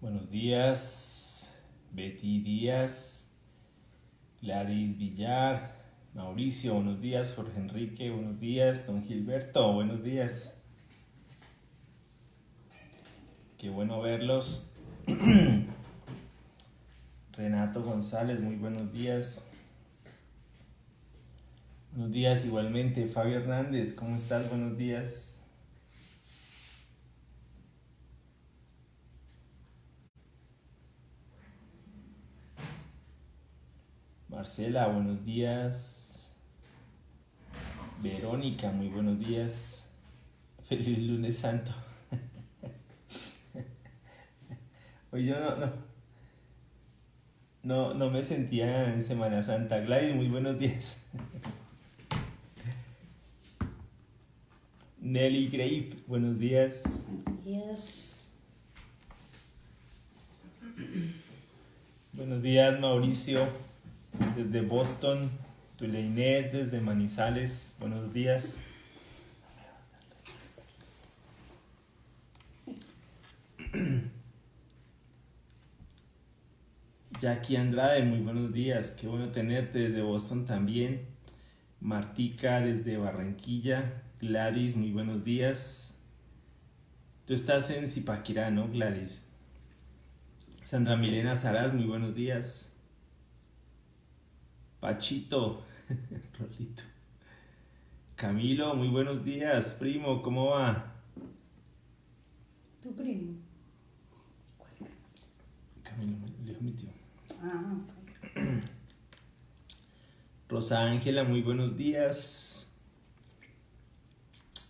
Buenos días, Betty Díaz, Gladys Villar, Mauricio, buenos días, Jorge Enrique, buenos días, don Gilberto, buenos días. Qué bueno verlos. Renato González, muy buenos días. Buenos días igualmente. Fabio Hernández, ¿cómo estás? Buenos días. Marcela, buenos días. Verónica, muy buenos días. Feliz lunes santo. Hoy yo no me sentía en Semana Santa. Gladys, muy buenos días. Nelly Grave, buenos días. Yes. Buenos días, Mauricio, desde Boston. Tulia Inés, desde Manizales, buenos días. Jackie Andrade, muy buenos días. Qué bueno tenerte desde Boston también. Martica, desde Barranquilla. Gladys, muy buenos días. Tú estás en Zipaquirá, ¿no, Gladys? Sandra Milena Saraz, muy buenos días. Pachito, Rolito. Camilo, muy buenos días. Primo, ¿cómo va? ¿Tu primo? Camilo, me dijo mi tío. Ah, Rosa Ángela, muy buenos días.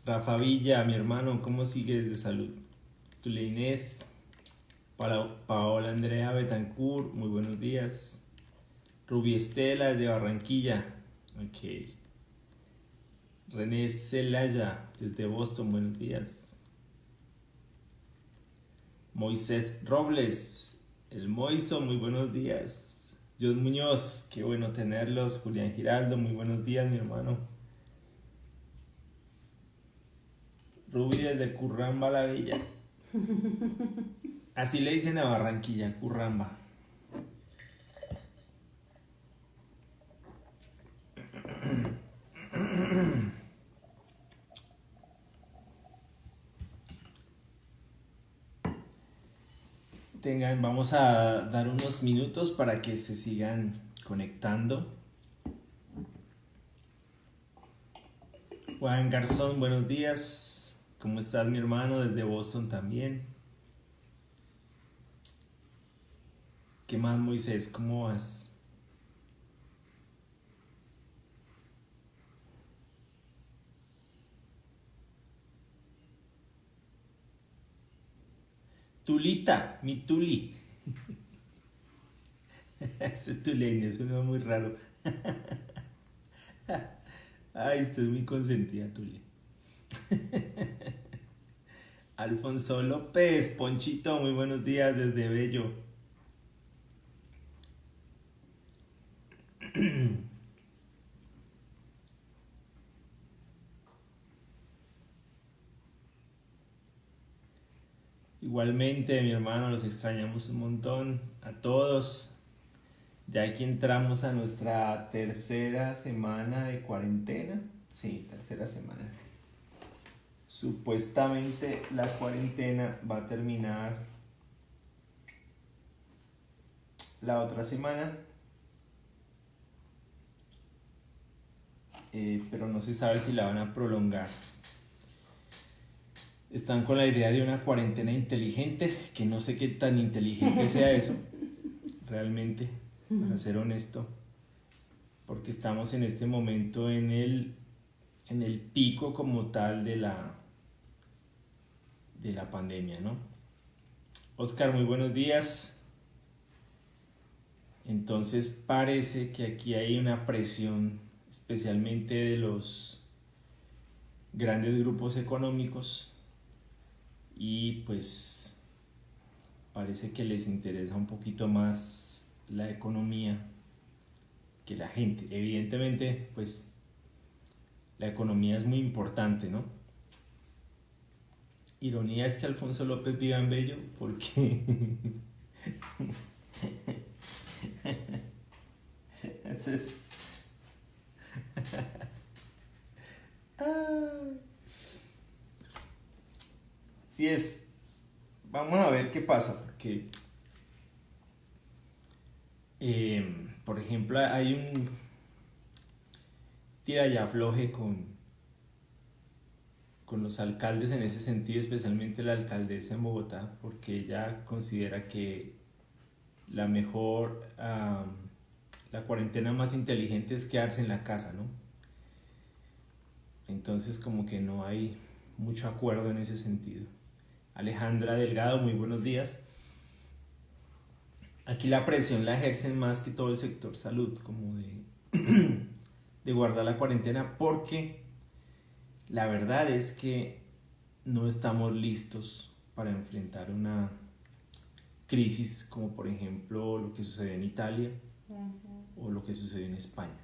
Rafa Villa, mi hermano, ¿cómo sigues de salud? Tulia Inés. Paola Andrea Betancourt, muy buenos días. Ruby Estela de Barranquilla. Ok. René Celaya desde Boston, buenos días. Moisés Robles, el Moiso, muy buenos días. John Muñoz, qué bueno tenerlos. Julián Giraldo, muy buenos días, mi hermano. Ruby desde Curramba la Bella. Así le dicen a Barranquilla, Curramba. Vamos a dar unos minutos para que se sigan conectando. Juan Garzón, buenos días. ¿Cómo estás, mi hermano? Desde Boston también. ¿Qué más, Moisés? ¿Cómo vas? Tulita, mi Tuli. Ese tuleño suena muy raro. Ay, estoy muy consentida, Tuli. Alfonso López, Ponchito, muy buenos días desde Bello. Igualmente, mi hermano, los extrañamos un montón a todos. Ya aquí entramos a nuestra tercera semana de cuarentena. Sí, tercera semana. Supuestamente la cuarentena va a terminar la otra semana, pero no se sabe si la van a prolongar. Están con la idea de una cuarentena inteligente, que no sé qué tan inteligente sea eso, realmente, para ser honesto, porque estamos en este momento en el pico como tal de la pandemia, ¿no? Oscar, muy buenos días. Entonces parece que aquí hay una presión, especialmente de los grandes grupos económicos, y pues parece que les interesa un poquito más la economía que la gente. Evidentemente, pues la economía es muy importante, ¿no? Ironía es que Alfonso López viva en Bello, porque ese es... Sí es. Vamos a ver qué pasa, porque por ejemplo hay un tira y afloje con los alcaldes en ese sentido, especialmente la alcaldesa en Bogotá, porque ella considera que la mejor, la cuarentena más inteligente es quedarse en la casa, ¿no? Entonces como que no hay mucho acuerdo en ese sentido. Alejandra Delgado, muy buenos días. Aquí la presión la ejercen más que todo el sector salud, como de guardar la cuarentena, porque la verdad es que no estamos listos para enfrentar una crisis como por ejemplo lo que sucedió en Italia o lo que sucedió en España.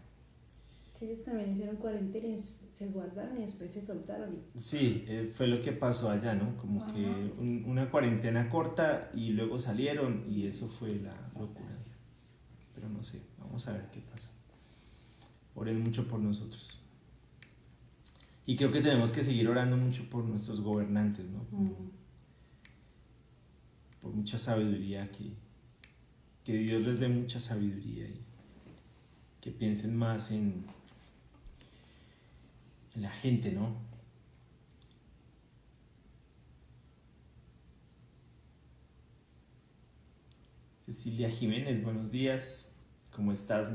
Sí, ellos también hicieron cuarentena y se guardaron y después se soltaron. Sí, fue lo que pasó allá, ¿no? Como que una cuarentena corta y luego salieron y eso fue la locura. Pero no sé, vamos a ver qué pasa. Oren mucho por nosotros. Y creo que tenemos que seguir orando mucho por nuestros gobernantes, ¿no? Por mucha sabiduría, que Dios les dé mucha sabiduría y que piensen más en la gente, ¿no? Cecilia Jiménez, buenos días. ¿Cómo estás,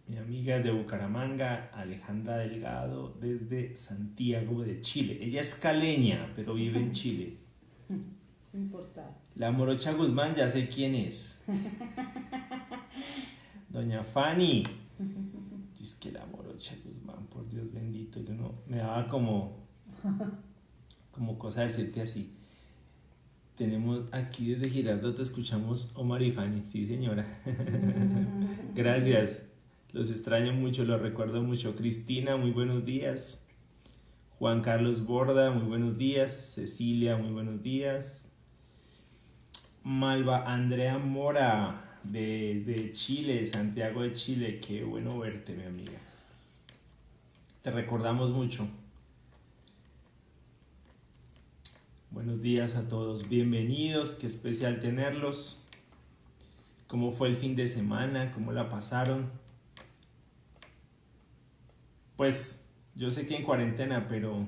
mi amiga de Bucaramanga? Alejandra Delgado desde Santiago de Chile. Ella es caleña, pero vive en Chile. Es importante. La Morocha Guzmán, ya sé quién es. Doña Fanny. Es que la Morocha Guzmán, por Dios bendito, yo no, me daba como cosa decirte así. Tenemos aquí desde Girardot, te escuchamos Omar y Fanny, sí señora. Gracias, los extraño mucho, los recuerdo mucho. Cristina, muy buenos días. Juan Carlos Borda, muy buenos días. Cecilia, muy buenos días. Malva Andrea Mora, desde Chile, Santiago de Chile, qué bueno verte, mi amiga. Te recordamos mucho. Buenos días a todos, bienvenidos, qué especial tenerlos. ¿Cómo fue el fin de semana? ¿Cómo la pasaron? Pues yo sé que en cuarentena, pero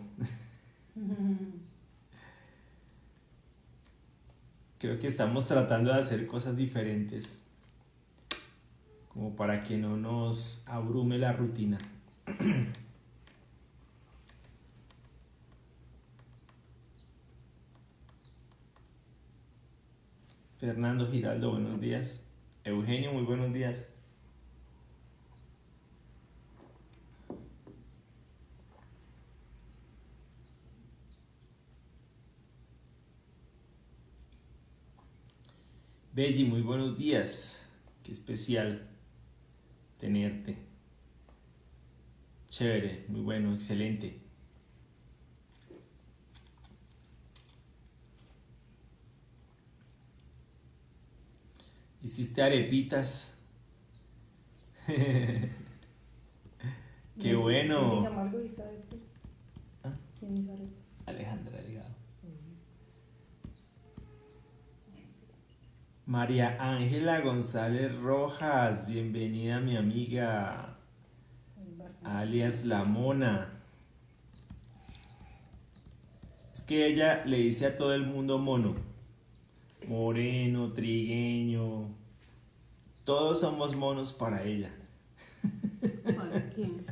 creo que estamos tratando de hacer cosas diferentes, como para que no nos abrume la rutina. Fernando Giraldo, buenos días. Eugenio, muy buenos días. Belly, muy buenos días. Qué especial tenerte. Chévere, muy bueno, excelente. Hiciste arepitas. Qué bueno. ¿Quién hizo arepa? Alejandra Delgado. María Ángela González Rojas, bienvenida mi amiga, alias La Mona. Es que ella le dice a todo el mundo mono, moreno, trigueño, todos somos monos para ella. ¿Para quién?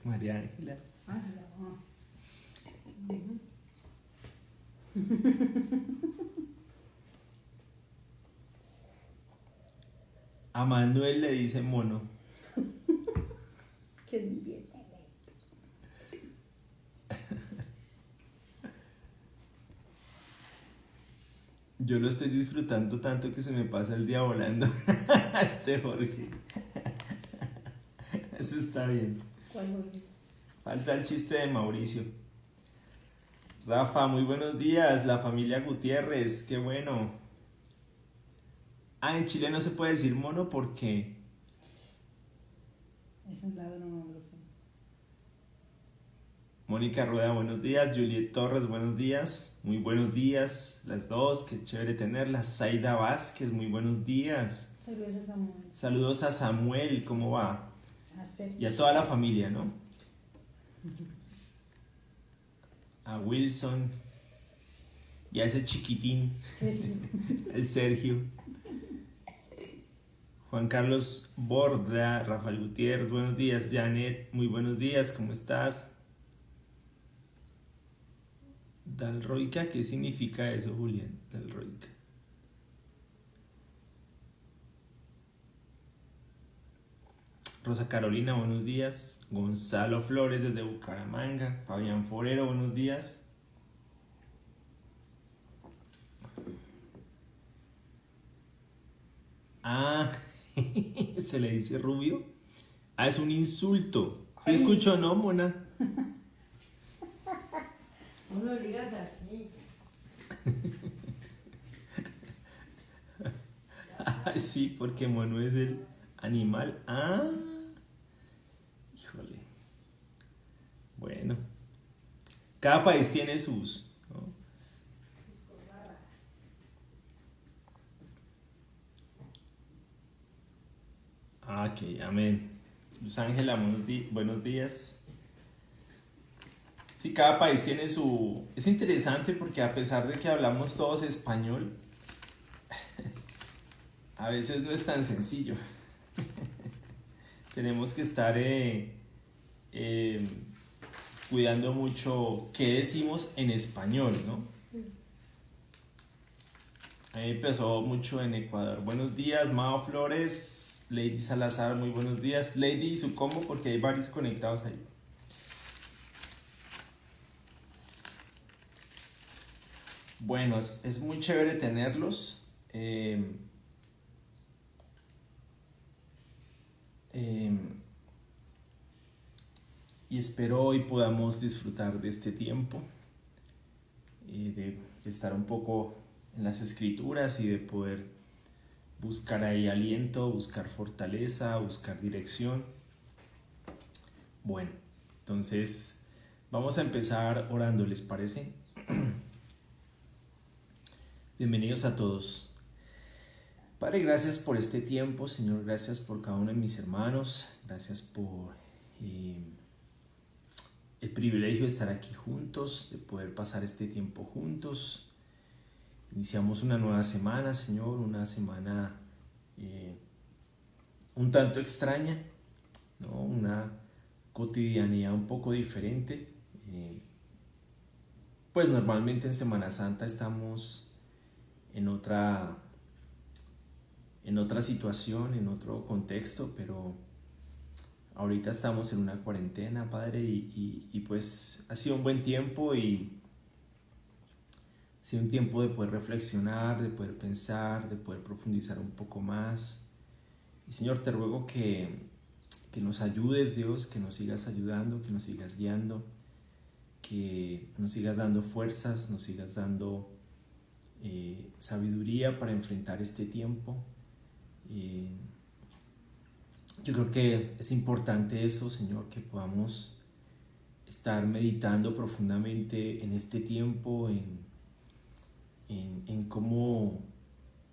María Ángela. A Manuel le dice mono. Qué bien. Yo lo estoy disfrutando tanto que se me pasa el día volando. Jorge. Eso está bien. ¿Cuál Jorge? Falta el chiste de Mauricio. Rafa, muy buenos días, la familia Gutiérrez, qué bueno. Ah, en Chile no se puede decir mono porque... Es un lado, no lo sé. Mónica Rueda, buenos días. Juliet Torres, buenos días. Muy buenos días, las dos, qué chévere tenerlas. Zaida Vázquez, muy buenos días. Saludos a Samuel. Saludos a Samuel, ¿cómo va? A Sergio. Y a toda la familia, ¿no? A Wilson y a ese chiquitín, Sergio. el Sergio. Juan Carlos Borda, Rafael Gutiérrez, buenos días. Janet, muy buenos días, ¿cómo estás? Dalroica, ¿qué significa eso, Julián? Dalroica. Rosa Carolina, buenos días. Gonzalo Flores desde Bucaramanga. Fabián Forero, buenos días. Ah, se le dice rubio. Ah, es un insulto. ¿Sí escucho, no, Mona? No lo digas así. Ah, sí, porque mono es el animal. Ah, híjole. Bueno, cada país tiene sus, ¿no? Ah, ok, amén. Luz Ángela, buenos días. Sí, cada país tiene su... Es interesante porque a pesar de que hablamos todos español, a veces no es tan sencillo. Tenemos que estar eh, cuidando mucho qué decimos en español, ¿no? A mí me empezó mucho en Ecuador. Buenos días, Mao Flores, Lady Salazar, muy buenos días. Lady y su combo, porque hay varios conectados ahí. Bueno, es muy chévere tenerlos. Y espero hoy podamos disfrutar de este tiempo, de estar un poco en las escrituras y de poder buscar ahí aliento, buscar fortaleza, buscar dirección. Bueno, entonces vamos a empezar orando, ¿les parece? Bienvenidos a todos. Padre, gracias por este tiempo, Señor, gracias por cada uno de mis hermanos, gracias por el privilegio de estar aquí juntos, de poder pasar este tiempo juntos. Iniciamos una nueva semana, Señor, una semana un tanto extraña, ¿no? Una cotidianidad un poco diferente. Pues normalmente en Semana Santa estamos en otra situación, en otro contexto, pero ahorita estamos en una cuarentena, Padre, y pues ha sido un buen tiempo y ha sido un tiempo de poder reflexionar, de poder pensar, de poder profundizar un poco más. Y Señor, te ruego que nos ayudes, Dios, que nos sigas ayudando, que nos sigas guiando, que nos sigas dando fuerzas, nos sigas dando sabiduría para enfrentar este tiempo. Yo creo que es importante eso, Señor, que podamos estar meditando profundamente en este tiempo, en cómo,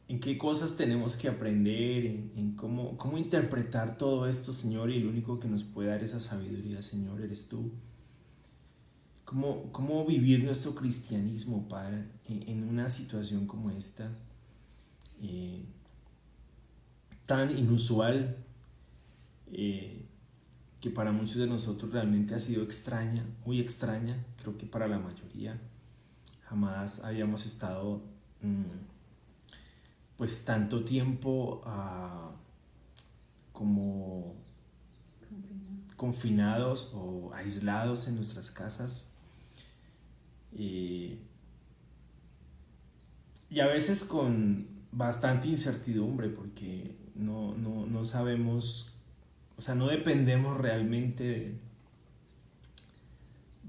en qué cosas tenemos que aprender, en cómo interpretar todo esto, Señor, y el único que nos puede dar esa sabiduría, Señor, eres tú. Cómo vivir nuestro cristianismo, Padre, en una situación como esta, tan inusual, que para muchos de nosotros realmente ha sido extraña, muy extraña. Creo que para la mayoría jamás habíamos estado pues tanto tiempo como confinados o aislados en nuestras casas, y a veces con bastante incertidumbre porque no sabemos, o sea, no dependemos realmente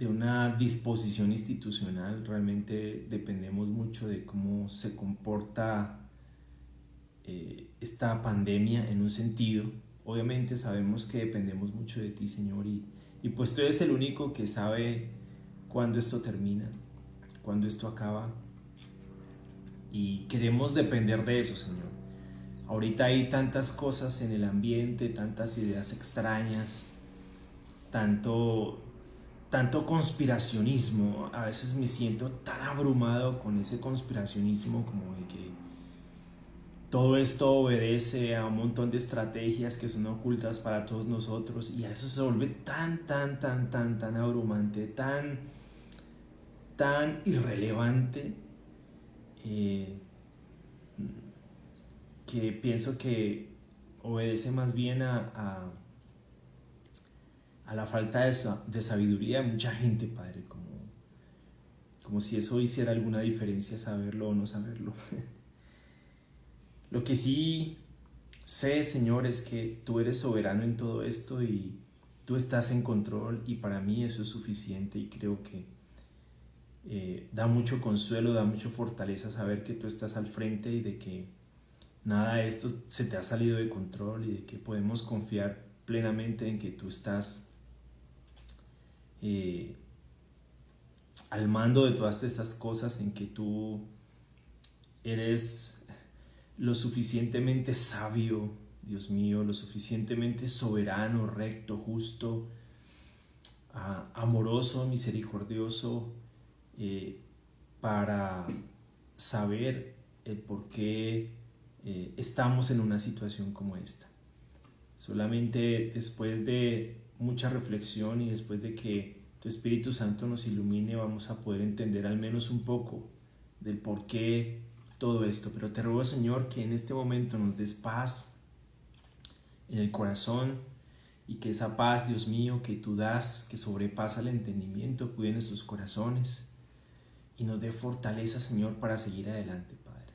de una disposición institucional. Realmente dependemos mucho de cómo se comporta esta pandemia en un sentido. Obviamente sabemos que dependemos mucho de ti, Señor, y pues tú eres el único que sabe cuándo esto termina, cuándo esto acaba, y queremos depender de eso, Señor. Ahorita hay tantas cosas en el ambiente, tantas ideas extrañas, tanto conspiracionismo. A veces me siento tan abrumado con ese conspiracionismo, como de que todo esto obedece a un montón de estrategias que son ocultas para todos nosotros, y a eso se vuelve tan abrumante, tan irrelevante, que pienso que obedece más bien a la falta de sabiduría de mucha gente, Padre, como si eso hiciera alguna diferencia, saberlo o no saberlo. Lo que sí sé, Señor, es que tú eres soberano en todo esto y tú estás en control, y para mí eso es suficiente, y creo que da mucho consuelo, da mucha fortaleza saber que tú estás al frente y de que nada de esto se te ha salido de control, y de que podemos confiar plenamente en que tú estás al mando de todas estas cosas, en que tú eres lo suficientemente sabio, Dios mío, lo suficientemente soberano, recto, justo, amoroso, misericordioso, para saber el por qué estamos en una situación como esta. Solamente después de mucha reflexión y después de que tu Espíritu Santo nos ilumine, vamos a poder entender al menos un poco del por qué todo esto. Pero te ruego, Señor, que en este momento nos des paz en el corazón, y que esa paz, Dios mío, que tú das, que sobrepasa el entendimiento, cuide nuestros corazones y nos dé fortaleza, Señor, para seguir adelante, Padre.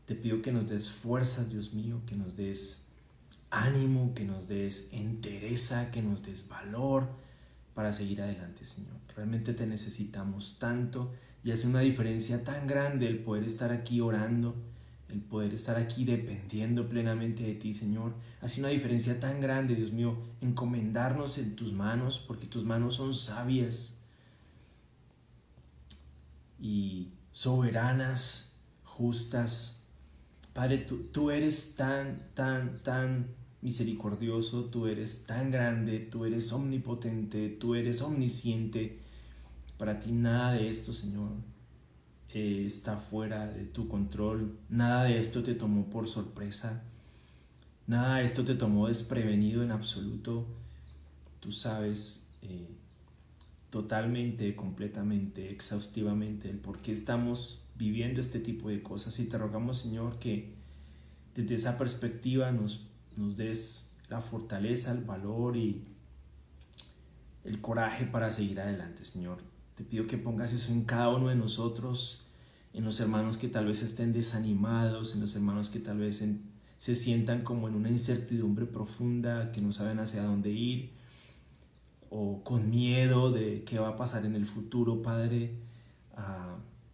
Te pido que nos des fuerzas, Dios mío, que nos des ánimo, que nos des entereza, que nos des valor para seguir adelante, Señor. Realmente te necesitamos tanto, y hace una diferencia tan grande el poder estar aquí orando, el poder estar aquí dependiendo plenamente de ti, Señor. Hace una diferencia tan grande, Dios mío, encomendarnos en tus manos, porque tus manos son sabias y soberanas, justas. Padre, tú eres tan misericordioso, tú eres tan grande, tú eres omnipotente, tú eres omnisciente. Para ti nada de esto, Señor, está fuera de tu control. Nada de esto te tomó por sorpresa. Nada de esto te tomó desprevenido en absoluto. Tú sabes totalmente, completamente, exhaustivamente el por qué estamos viviendo este tipo de cosas, y te rogamos, Señor, que desde esa perspectiva nos des la fortaleza, el valor y el coraje para seguir adelante, Señor. Te pido que pongas eso en cada uno de nosotros, en los hermanos que tal vez estén desanimados, en los hermanos que tal vez se sientan como en una incertidumbre profunda, que no saben hacia dónde ir, o con miedo de qué va a pasar en el futuro, Padre.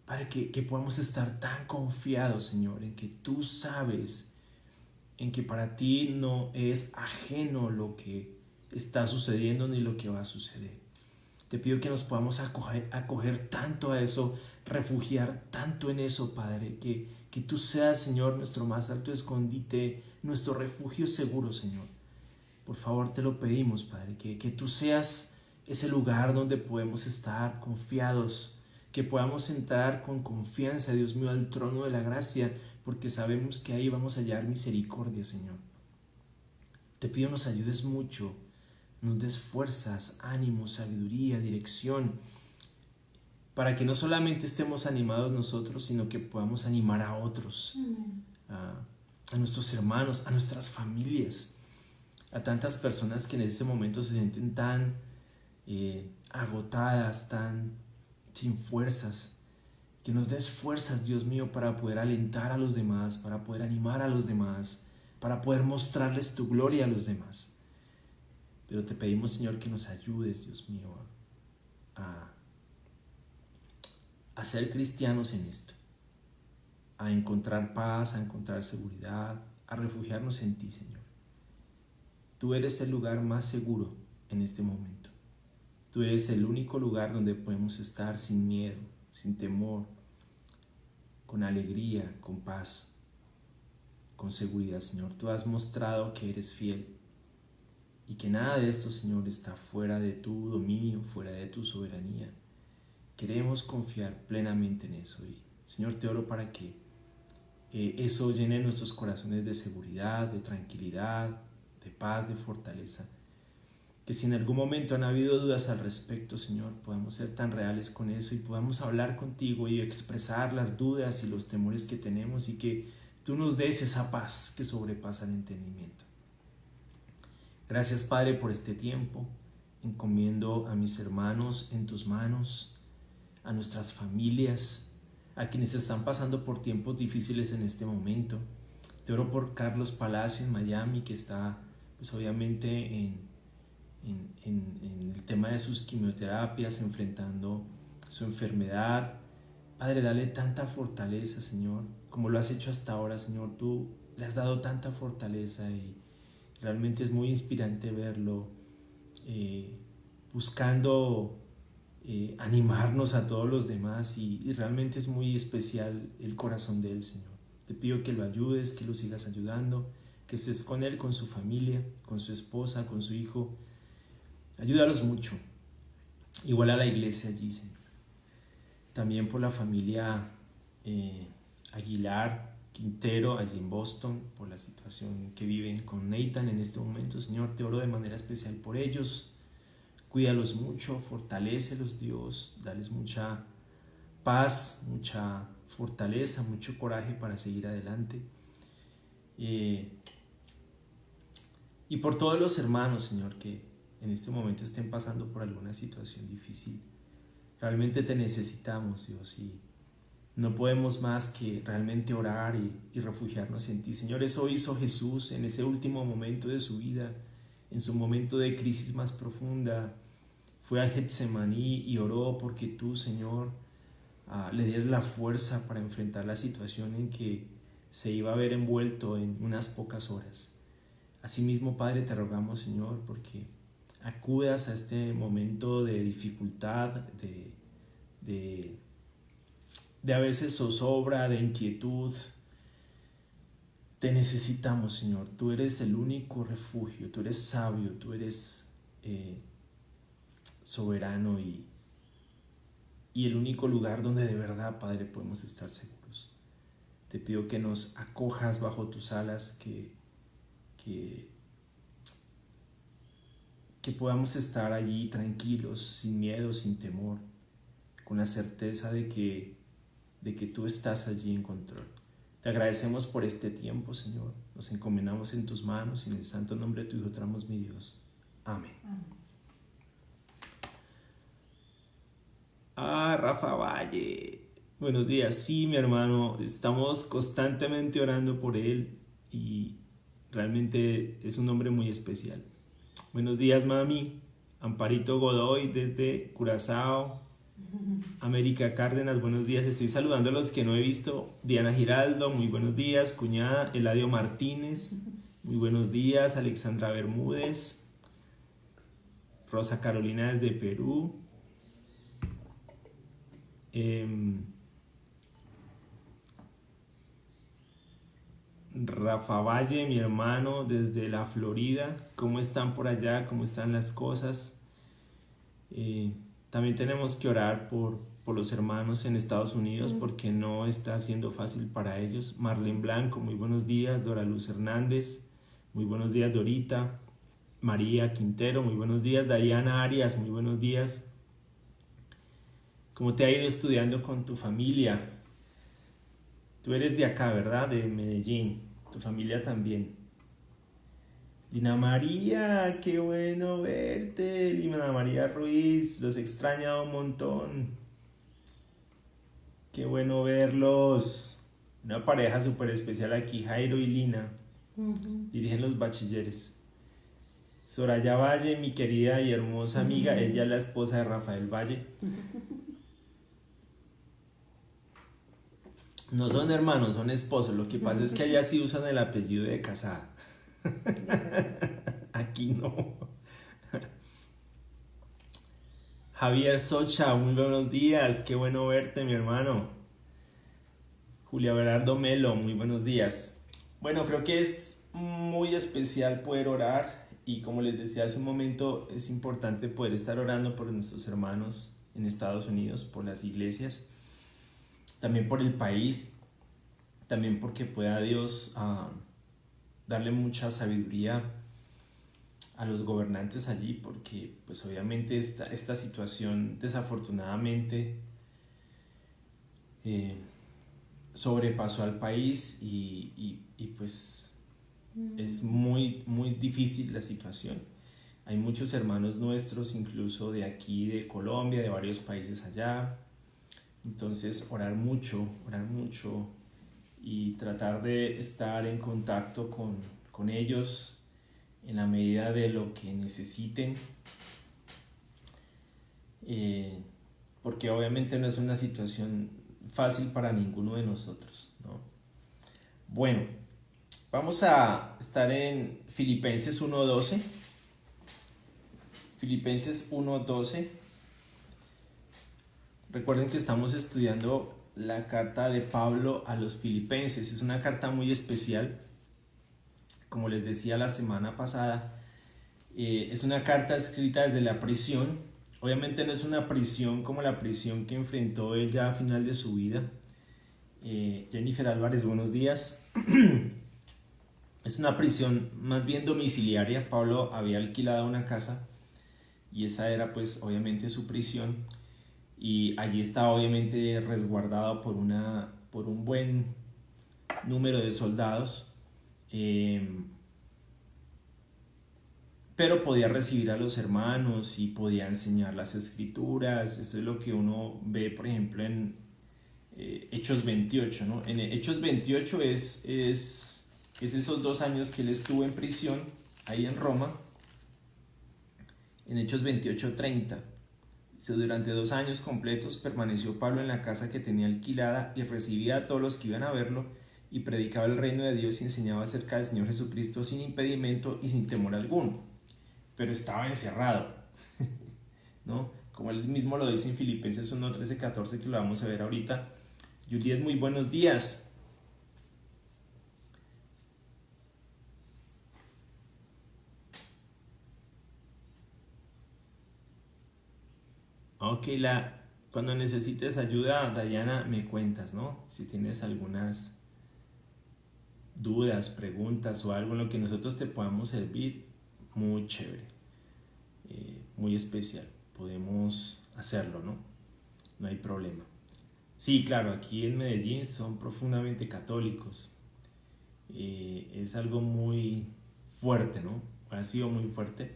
Padre, que podamos estar tan confiados, Señor, en que tú sabes, en que para ti no es ajeno lo que está sucediendo ni lo que va a suceder. Te pido que nos podamos acoger tanto a eso, refugiar tanto en eso, Padre, que tú seas, Señor, nuestro más alto escondite, nuestro refugio seguro, Señor. Por favor, te lo pedimos, Padre, que tú seas ese lugar donde podemos estar confiados, que podamos entrar con confianza, Dios mío, al trono de la gracia, porque sabemos que ahí vamos a hallar misericordia, Señor. Te pido nos ayudes mucho, nos des fuerzas, ánimo, sabiduría, dirección, para que no solamente estemos animados nosotros, sino que podamos animar a otros, a nuestros hermanos, a nuestras familias, a tantas personas que en este momento se sienten tan agotadas, tan sin fuerzas. Que nos des fuerzas, Dios mío, para poder alentar a los demás, para poder animar a los demás, para poder mostrarles tu gloria a los demás. Pero te pedimos, Señor, que nos ayudes, Dios mío, a a ser cristianos en esto, a encontrar paz, a encontrar seguridad, a refugiarnos en ti, Señor. Tú eres el lugar más seguro en este momento. Tú eres el único lugar donde podemos estar sin miedo, sin temor, con alegría, con paz, con seguridad, Señor. Tú has mostrado que eres fiel y que nada de esto, Señor, está fuera de tu dominio, fuera de tu soberanía. Queremos confiar plenamente en eso y, Señor, te oro para que eso llene nuestros corazones de seguridad, de tranquilidad, de paz, de fortaleza. Que si en algún momento han habido dudas al respecto, Señor, podamos ser tan reales con eso y podamos hablar contigo y expresar las dudas y los temores que tenemos y que tú nos des esa paz que sobrepasa el entendimiento. Gracias, Padre, por este tiempo. Encomiendo a mis hermanos en tus manos, a nuestras familias, a quienes están pasando por tiempos difíciles en este momento. Te oro por Carlos Palacio en Miami, que está pues obviamente en el tema de sus quimioterapias, enfrentando su enfermedad. Padre, dale tanta fortaleza, Señor, como lo has hecho hasta ahora, Señor. Tú le has dado tanta fortaleza y realmente es muy inspirante verlo buscando animarnos a todos los demás y realmente es muy especial el corazón de él, Señor. Te pido que lo ayudes, que lo sigas ayudando, que estés con él, con su familia, con su esposa, con su hijo. Ayúdalos mucho, igual a la iglesia allí, Señor. También por la familia Aguilar, Quintero, allí en Boston, por la situación que viven con Nathan en este momento, Señor, te oro de manera especial por ellos. Cuídalos mucho, fortalécelos, Dios, dales mucha paz, mucha fortaleza, mucho coraje para seguir adelante. Y por todos los hermanos, Señor, que en este momento estén pasando por alguna situación difícil. Realmente te necesitamos, Dios, y no podemos más que realmente orar y refugiarnos en ti. Señor, eso hizo Jesús en ese último momento de su vida, en su momento de crisis más profunda. Fue a Getsemaní y oró porque tú, Señor, le dieras la fuerza para enfrentar la situación en que se iba a ver envuelto en unas pocas horas. Asimismo, Padre, te rogamos, Señor, porque acudas a este momento de dificultad, de a veces zozobra, de inquietud. Te necesitamos, Señor. Tú eres el único refugio, tú eres sabio, tú eres soberano y el único lugar donde de verdad, Padre, podemos estar seguros. Te pido que nos acojas bajo tus alas, que podamos estar allí tranquilos, sin miedo, sin temor, con la certeza de que tú estás allí en control. Te agradecemos por este tiempo, Señor. Nos encomendamos en tus manos y en el santo nombre de tu Hijo oramos, mi Dios. Amén. Rafa Valle. Buenos días. Sí, mi hermano, estamos constantemente orando por él y realmente es un hombre muy especial. Buenos días, mami. Amparito Godoy desde Curazao. América Cárdenas, buenos días. Estoy saludando a los que no he visto. Diana Giraldo, muy buenos días. Cuñada Eladio Martínez, muy buenos días. Alexandra Bermúdez. Rosa Carolina desde Perú. Rafa Valle, mi hermano, desde la Florida. ¿Cómo están por allá? ¿Cómo están las cosas? También tenemos que orar por los hermanos en Estados Unidos porque no está siendo fácil para ellos. Marlene Blanco, muy buenos días. Dora Luz Hernández, muy buenos días. Dorita. María Quintero, muy buenos días. Diana Arias, muy buenos días. ¿Cómo te ha ido estudiando con tu familia? Tú eres de acá, ¿verdad? De Medellín. Tu familia también. Lina María, qué bueno verte. Lina María Ruiz, los he extrañado un montón. Qué bueno verlos. Una pareja súper especial aquí, Jairo y Lina. Dirigen los bachilleres. Soraya Valle, mi querida y hermosa amiga, ella es la esposa de Rafael Valle. No son hermanos, son esposos. Lo que pasa es que allá sí usan el apellido de casada. Aquí no. Javier Socha, muy buenos días. Qué bueno verte, mi hermano. Julia Berardo Melo, muy buenos días. Bueno, creo que es muy especial poder orar y como les decía hace un momento, es importante poder estar orando por nuestros hermanos en Estados Unidos, por las iglesias, también por el país, también porque pueda Dios darle mucha sabiduría a los gobernantes allí, porque pues obviamente esta situación desafortunadamente sobrepasó al país y pues es muy, muy difícil la situación. Hay muchos hermanos nuestros, incluso de aquí, de Colombia, de varios países allá. Entonces, orar mucho y tratar de estar en contacto con ellos en la medida de lo que necesiten. Porque obviamente no es una situación fácil para ninguno de nosotros, ¿no? Bueno, vamos a estar en Filipenses 1:12. Filipenses 1:12. Recuerden que estamos estudiando la carta de Pablo a los filipenses. Es una carta muy especial. Como les decía la semana pasada, es una carta escrita desde la prisión. Obviamente no es una prisión como la prisión que enfrentó él ya a final de su vida. Jennifer Álvarez, buenos días. Es una prisión más bien domiciliaria. Pablo había alquilado una casa y esa era pues obviamente su prisión. Y allí estaba obviamente resguardado por un buen número de soldados, pero podía recibir a los hermanos y podía enseñar las escrituras. Eso es lo que uno ve, por ejemplo, en Hechos 28, ¿no? En Hechos 28 es esos 2 años que él estuvo en prisión, ahí en Roma, en Hechos 28:30. Durante 2 años completos permaneció Pablo en la casa que tenía alquilada y recibía a todos los que iban a verlo y predicaba el reino de Dios y enseñaba acerca del Señor Jesucristo sin impedimento y sin temor alguno. Pero estaba encerrado, ¿no? Como él mismo lo dice en Filipenses 1:13-14, que lo vamos a ver ahorita. Juliet, muy buenos días. Ok, cuando necesites ayuda, Dayana, me cuentas, ¿no? Si tienes algunas dudas, preguntas o algo en lo que nosotros te podamos servir, muy chévere, muy especial. Podemos hacerlo, ¿no? No hay problema. Sí, claro, aquí en Medellín son profundamente católicos. Es algo muy fuerte, ¿no? Ha sido muy fuerte.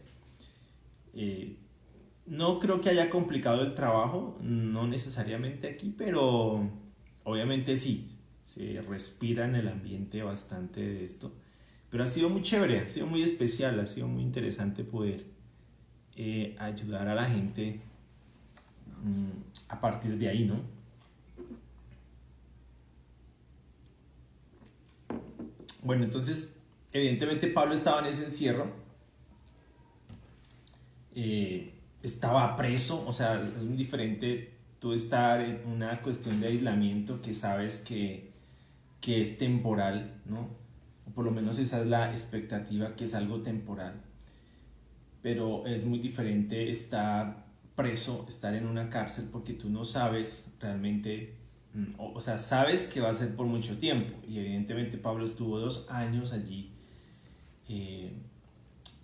No creo que haya complicado el trabajo, no necesariamente aquí, pero obviamente sí, se respira en el ambiente bastante de esto. Pero ha sido muy chévere, ha sido muy especial, ha sido muy interesante poder ayudar a la gente a partir de ahí, ¿no? Bueno, entonces, evidentemente Pablo estaba en ese encierro. Estaba preso, o sea, es muy diferente tú estar en una cuestión de aislamiento que sabes que es temporal, ¿no? O por lo menos esa es la expectativa, que es algo temporal. Pero es muy diferente estar preso, estar en una cárcel, porque tú no sabes realmente, o sea, sabes que va a ser por mucho tiempo. Y evidentemente Pablo estuvo 2 años allí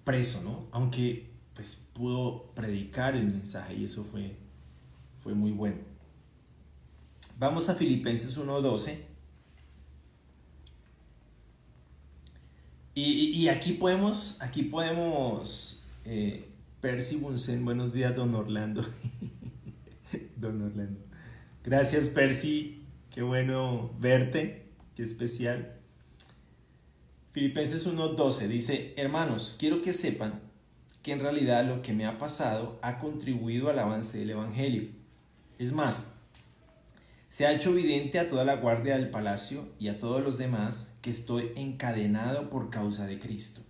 preso, ¿no? Aunque pues pudo predicar el mensaje y eso fue muy bueno. Vamos a Filipenses 1:12 y aquí podemos Percy Bunsen, buenos días, don Orlando. Don Orlando, gracias Percy, qué bueno verte, qué especial. Filipenses 1:12 dice: hermanos, quiero que sepan que en realidad lo que me ha pasado ha contribuido al avance del Evangelio. Es más, Se ha hecho evidente a toda la guardia del palacio y a todos los demás que estoy encadenado por causa de Cristo.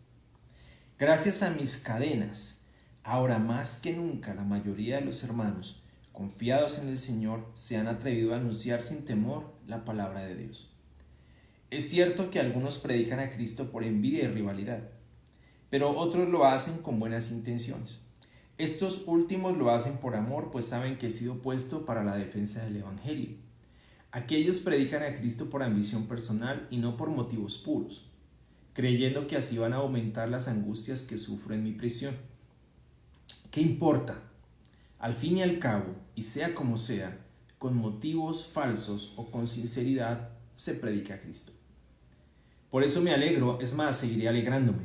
Gracias a mis cadenas, ahora más que nunca la mayoría de los hermanos, confiados en el Señor, se han atrevido a anunciar sin temor la palabra de Dios. Es cierto que algunos predican a Cristo por envidia y rivalidad, pero otros lo hacen con buenas intenciones. Estos últimos lo hacen por amor, pues saben que he sido puesto para la defensa del Evangelio. Aquellos predican a Cristo por ambición personal y no por motivos puros, creyendo que así van a aumentar las angustias que sufro en mi prisión. ¿Qué importa? Al fin y al cabo, y sea como sea, con motivos falsos o con sinceridad, se predica a Cristo. Por eso me alegro, es más, seguiré alegrándome,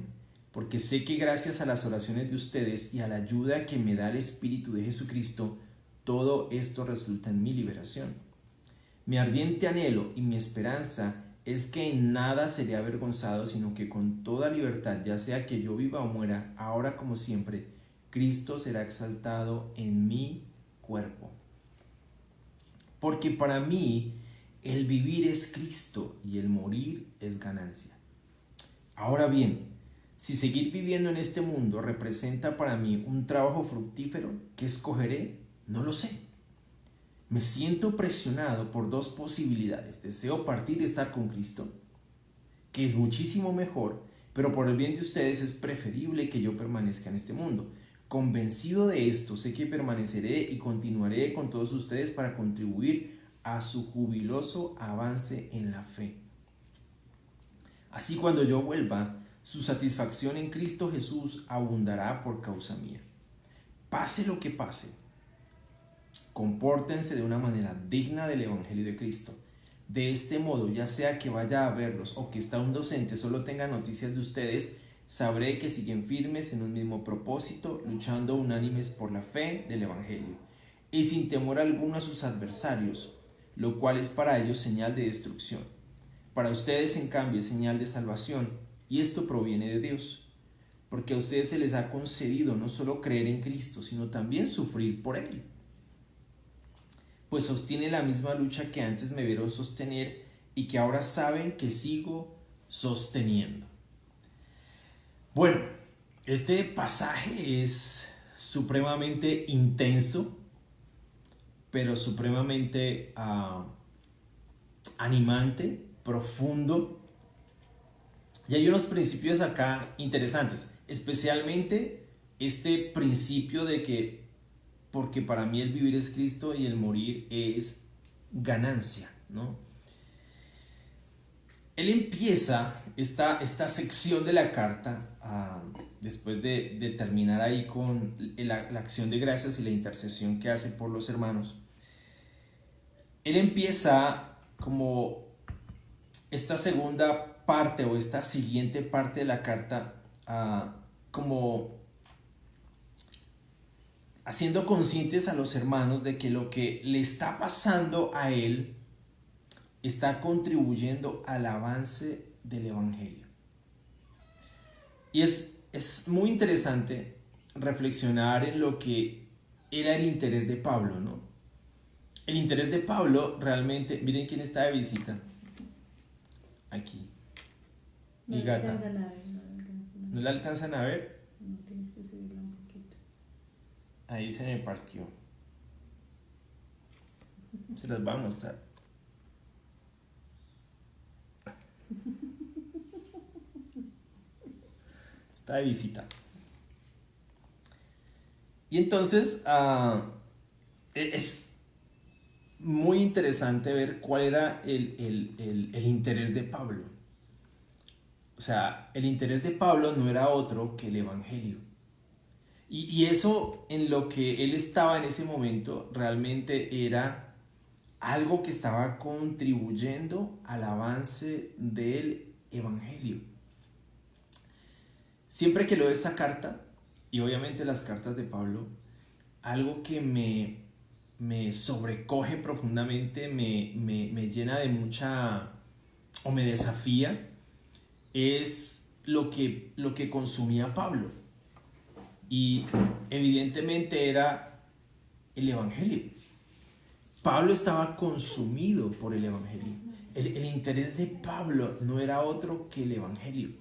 porque sé que gracias a las oraciones de ustedes y a la ayuda que me da el Espíritu de Jesucristo, todo esto resulta en mi liberación. Mi ardiente anhelo y mi esperanza es que en nada seré avergonzado, sino que con toda libertad, ya sea que yo viva o muera, ahora como siempre, Cristo será exaltado en mi cuerpo. Porque para mí el vivir es Cristo y el morir es ganancia. Ahora bien, si seguir viviendo en este mundo representa para mí un trabajo fructífero, ¿qué escogeré? No lo sé. Me siento presionado por dos posibilidades. Deseo partir y estar con Cristo, que es muchísimo mejor, pero por el bien de ustedes es preferible que yo permanezca en este mundo. Convencido de esto, sé que permaneceré y continuaré con todos ustedes para contribuir a su jubiloso avance en la fe. Así cuando yo vuelva, su satisfacción en Cristo Jesús abundará por causa mía. Pase lo que pase, compórtense de una manera digna del Evangelio de Cristo. De este modo, ya sea que vaya a verlos o que está un docente solo tenga noticias de ustedes, sabré que siguen firmes en un mismo propósito, luchando unánimes por la fe del Evangelio, y sin temor alguno a sus adversarios, lo cual es para ellos señal de destrucción. Para ustedes, en cambio, es señal de salvación, y esto proviene de Dios, porque a ustedes se les ha concedido no solo creer en Cristo, sino también sufrir por Él, pues sostiene la misma lucha que antes me vieron sostener y que ahora saben que sigo sosteniendo. Bueno, este pasaje es supremamente intenso, pero supremamente animante, profundo. Y hay unos principios acá interesantes, especialmente este principio de que, porque para mí el vivir es Cristo y el morir es ganancia, ¿no? Él empieza esta sección de la carta, después de terminar ahí con la acción de gracias y la intercesión que hace por los hermanos. Él empieza como esta segunda parte o esta siguiente parte de la carta, como haciendo conscientes a los hermanos de que lo que le está pasando a él está contribuyendo al avance del Evangelio. Y es muy interesante reflexionar en lo que era el interés de Pablo, ¿no? El interés de Pablo realmente, miren quién está de visita. Aquí. Mi gata. ¿No la alcanzan a ver? No, tienes que subirla un poquito. Ahí se me parqueó. Se las va a mostrar. Está de visita. Y entonces es muy interesante ver cuál era el interés de Pablo. O sea, el interés de Pablo no era otro que el Evangelio. Y eso, en lo que él estaba en ese momento, realmente era algo que estaba contribuyendo al avance del Evangelio. Siempre que leo esta carta, y obviamente las cartas de Pablo, algo que me sobrecoge profundamente, me llena de mucha, o me desafía, es lo que consumía Pablo. Y evidentemente era el Evangelio. Pablo estaba consumido por el Evangelio. El interés de Pablo no era otro que el Evangelio.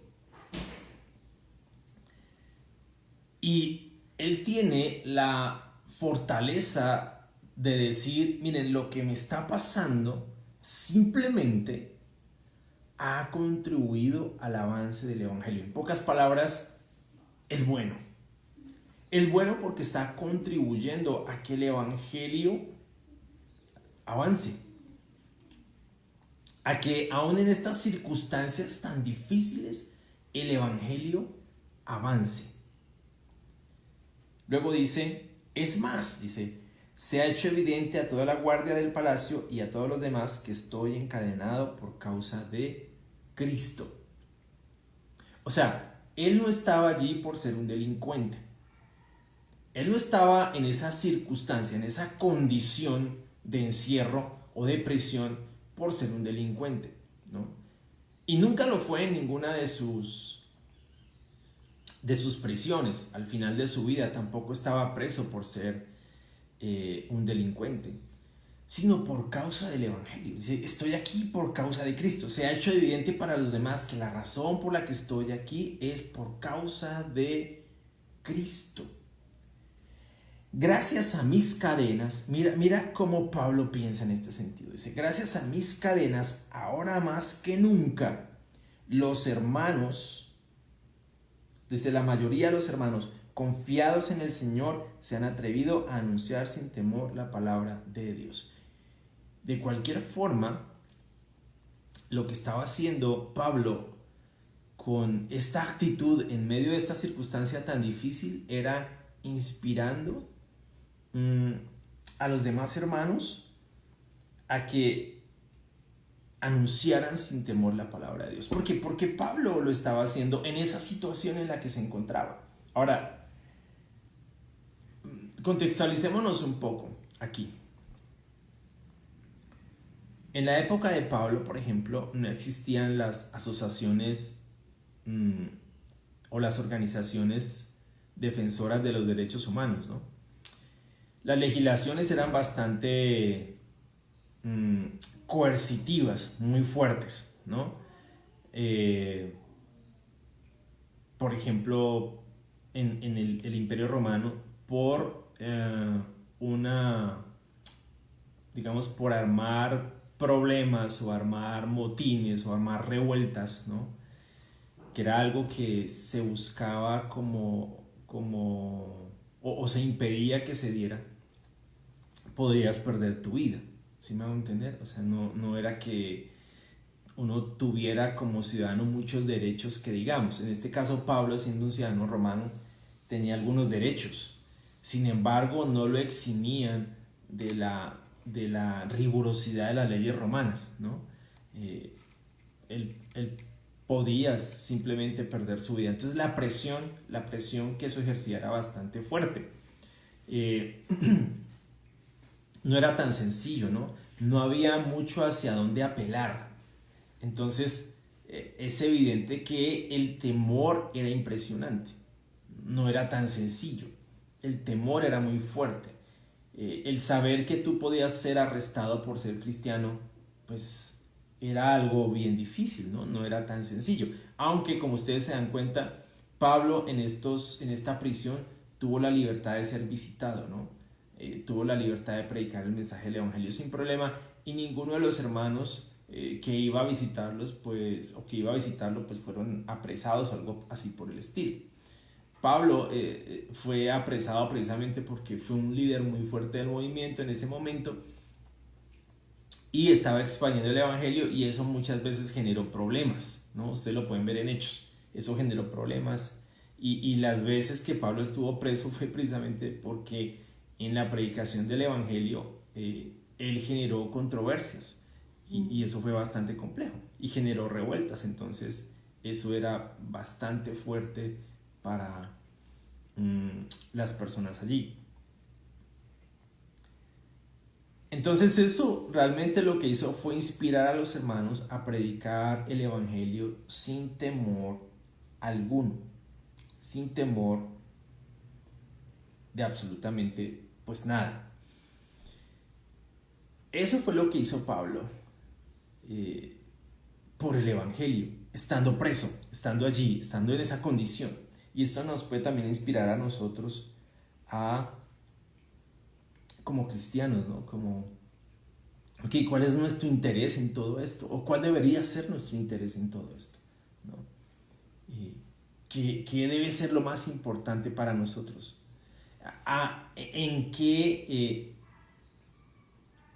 Y él tiene la fortaleza de decir, miren, lo que me está pasando simplemente ha contribuido al avance del Evangelio. En pocas palabras, es bueno. Es bueno porque está contribuyendo a que el Evangelio avance. A que aún en estas circunstancias tan difíciles, el Evangelio avance. Luego dice, es más, dice, se ha hecho evidente a toda la guardia del palacio y a todos los demás que estoy encadenado por causa de Cristo. O sea, él no estaba allí por ser un delincuente. Él no estaba en esa circunstancia, en esa condición de encierro o de prisión por ser un delincuente, ¿no? Y nunca lo fue en ninguna de sus prisiones. Al final de su vida tampoco estaba preso por ser un delincuente, sino por causa del Evangelio. Dice, estoy aquí por causa de Cristo. Se ha hecho evidente para los demás que la razón por la que estoy aquí es por causa de Cristo. Gracias a mis cadenas, mira cómo Pablo piensa en este sentido. Dice, gracias a mis cadenas, ahora más que nunca, los hermanos, dice, la mayoría de los hermanos, confiados en el Señor, se han atrevido a anunciar sin temor la palabra de Dios. De cualquier forma, lo que estaba haciendo Pablo con esta actitud en medio de esta circunstancia tan difícil era inspirando a los demás hermanos a que anunciaran sin temor la palabra de Dios. ¿Por qué? Porque Pablo lo estaba haciendo en esa situación en la que se encontraba. Ahora, contextualicémonos un poco aquí. En la época de Pablo, por ejemplo, no existían las asociaciones o las organizaciones defensoras de los derechos humanos, ¿no? Las legislaciones eran bastante coercitivas, muy fuertes, ¿no? Por ejemplo, en el Imperio Romano, por digamos, por armar problemas o armar motines o armar revueltas, ¿no? Que era algo que se buscaba o se impedía que se diera, podrías perder tu vida. ¿Sí me hago entender? O sea, no era que uno tuviera como ciudadano muchos derechos que digamos. En este caso, Pablo, siendo un ciudadano romano, tenía algunos derechos. Sin embargo, no lo eximían de la rigurosidad de las leyes romanas, ¿no? Él podía simplemente perder su vida. Entonces la presión que eso ejercía era bastante fuerte. No era tan sencillo, ¿no? No había mucho hacia dónde apelar. Entonces es evidente que el temor era impresionante. No era tan sencillo. El temor era muy fuerte. El saber que tú podías ser arrestado por ser cristiano, pues era algo bien difícil, ¿no? No era tan sencillo. Aunque, como ustedes se dan cuenta, Pablo en esta prisión tuvo la libertad de ser visitado, ¿no? Tuvo la libertad de predicar el mensaje del Evangelio sin problema, y ninguno de los hermanos que iba a visitarlos, pues, o que iba a visitarlo, pues fueron apresados o algo así por el estilo. Pablo fue apresado precisamente porque fue un líder muy fuerte del movimiento en ese momento y estaba expandiendo el Evangelio, y eso muchas veces generó problemas, ¿no? Ustedes lo pueden ver en Hechos. Eso generó problemas, y las veces que Pablo estuvo preso fue precisamente porque en la predicación del Evangelio él generó controversias, y eso fue bastante complejo y generó revueltas. Entonces eso era bastante fuerte para las personas allí. Entonces eso realmente lo que hizo fue inspirar a los hermanos a predicar el Evangelio sin temor alguno, sin temor de absolutamente pues nada. Eso fue lo que hizo Pablo por el Evangelio, estando preso, estando allí, estando en esa condición. Y esto nos puede también inspirar a nosotros como cristianos, ¿no? Como, ok, ¿cuál es nuestro interés en todo esto? ¿O cuál debería ser nuestro interés en todo esto? ¿No? ¿Qué debe ser lo más importante para nosotros? ¿En qué,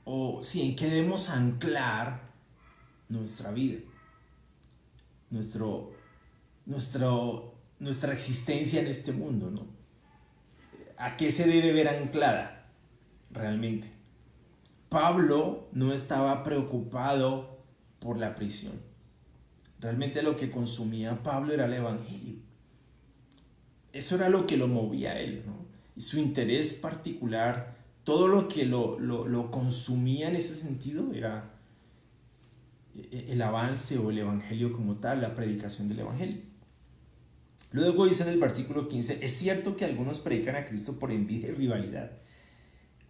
en qué debemos anclar nuestra vida? Nuestra existencia en este mundo, ¿no? ¿A qué se debe ver anclada realmente? Pablo no estaba preocupado por la prisión. Realmente lo que consumía Pablo era el Evangelio. Eso era lo que lo movía a él, ¿no? Y su interés particular, todo lo que lo consumía en ese sentido era el avance o el Evangelio como tal, la predicación del Evangelio. Luego dice en el versículo 15, es cierto que algunos predican a Cristo por envidia y rivalidad,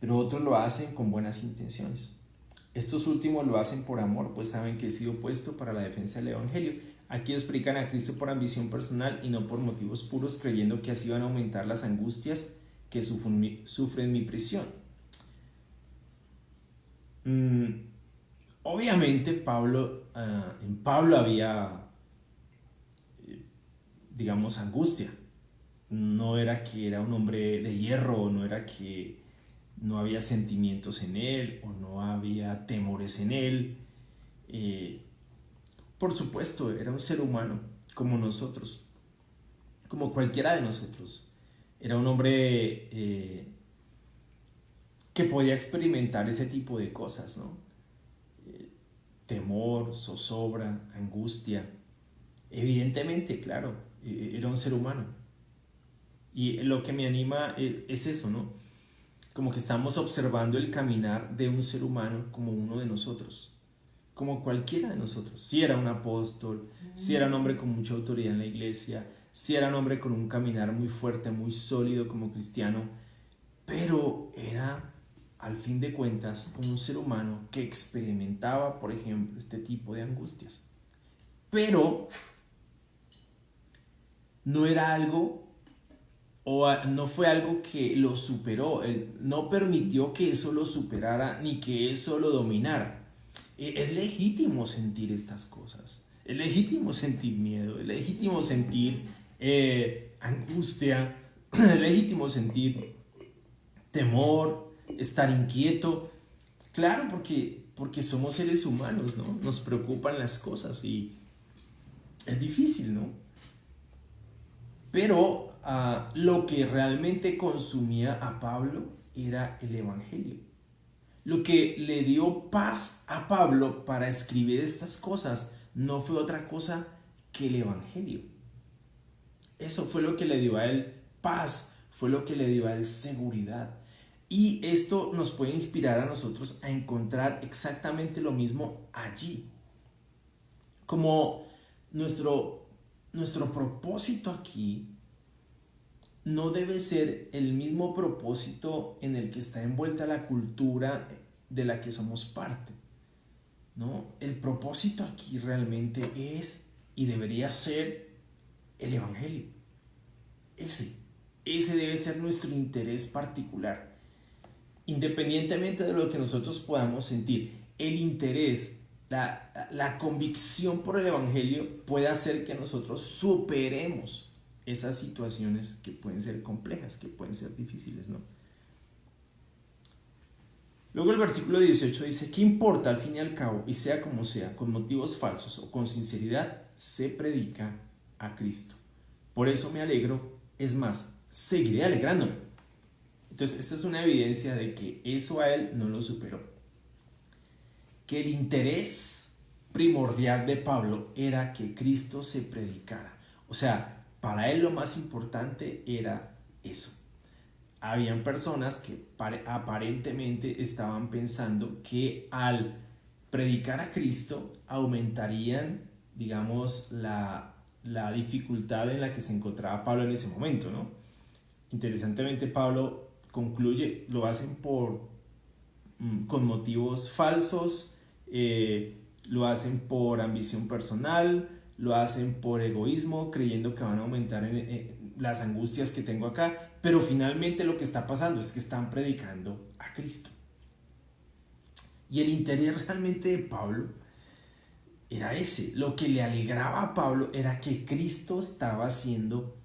pero otros lo hacen con buenas intenciones. Estos últimos lo hacen por amor, pues saben que he sido puesto para la defensa del Evangelio. Aquellos predican a Cristo por ambición personal y no por motivos puros, creyendo que así van a aumentar las angustias que sufren mi prisión. Obviamente en Pablo había, digamos, angustia. No era que era un hombre de hierro, no era que no había sentimientos en él o no había temores en él. Por supuesto, era un ser humano como nosotros, como cualquiera de nosotros. Era un hombre que podía experimentar ese tipo de cosas, ¿no? Temor, zozobra, angustia. Evidentemente, claro, era un ser humano. Y lo que me anima es eso, ¿no? Como que estamos observando el caminar de un ser humano como uno de nosotros, como cualquiera de nosotros. Si era un apóstol, si era un hombre con mucha autoridad en la iglesia, si era un hombre con un caminar muy fuerte, muy sólido como cristiano, pero era, al fin de cuentas, un ser humano que experimentaba, por ejemplo, este tipo de angustias. Pero no era algo o no fue algo que lo superó, él no permitió que eso lo superara ni que eso lo dominara. Es legítimo sentir estas cosas, es legítimo sentir miedo, es legítimo sentir angustia, es legítimo sentir temor, estar inquieto. Claro, porque somos seres humanos, ¿no? Nos preocupan las cosas y es difícil, ¿no? Pero lo que realmente consumía a Pablo era el Evangelio. Lo que le dio paz a Pablo para escribir estas cosas no fue otra cosa que el Evangelio. Eso fue lo que le dio a él paz, fue lo que le dio a él seguridad. Y esto nos puede inspirar a nosotros a encontrar exactamente lo mismo allí. Como nuestro propósito aquí no debe ser el mismo propósito en el que está envuelta la cultura de la que somos parte, ¿no? El propósito aquí realmente es y debería ser el Evangelio. Ese debe ser nuestro interés particular. Independientemente de lo que nosotros podamos sentir, el interés, la convicción por el Evangelio puede hacer que nosotros superemos esas situaciones que pueden ser complejas, que pueden ser difíciles, ¿no? Luego el versículo 18 dice, ¿qué importa al fin y al cabo? Y sea como sea, con motivos falsos o con sinceridad, se predica a Cristo. Por eso me alegro, es más, seguiré alegrándome. Entonces, esta es una evidencia de que eso a él no lo superó. Que el interés primordial de Pablo era que Cristo se predicara. O sea, para él lo más importante era eso. Habían personas que aparentemente estaban pensando que al predicar a Cristo aumentarían, digamos, la dificultad en la que se encontraba Pablo en ese momento, ¿no? Interesantemente, Pablo concluye, lo hacen por con motivos falsos, lo hacen por ambición personal, lo hacen por egoísmo, creyendo que van a aumentar las angustias que tengo acá, pero finalmente lo que está pasando es que están predicando a Cristo. Y el interés realmente de Pablo era ese. Lo que le alegraba a Pablo era que Cristo estaba siendo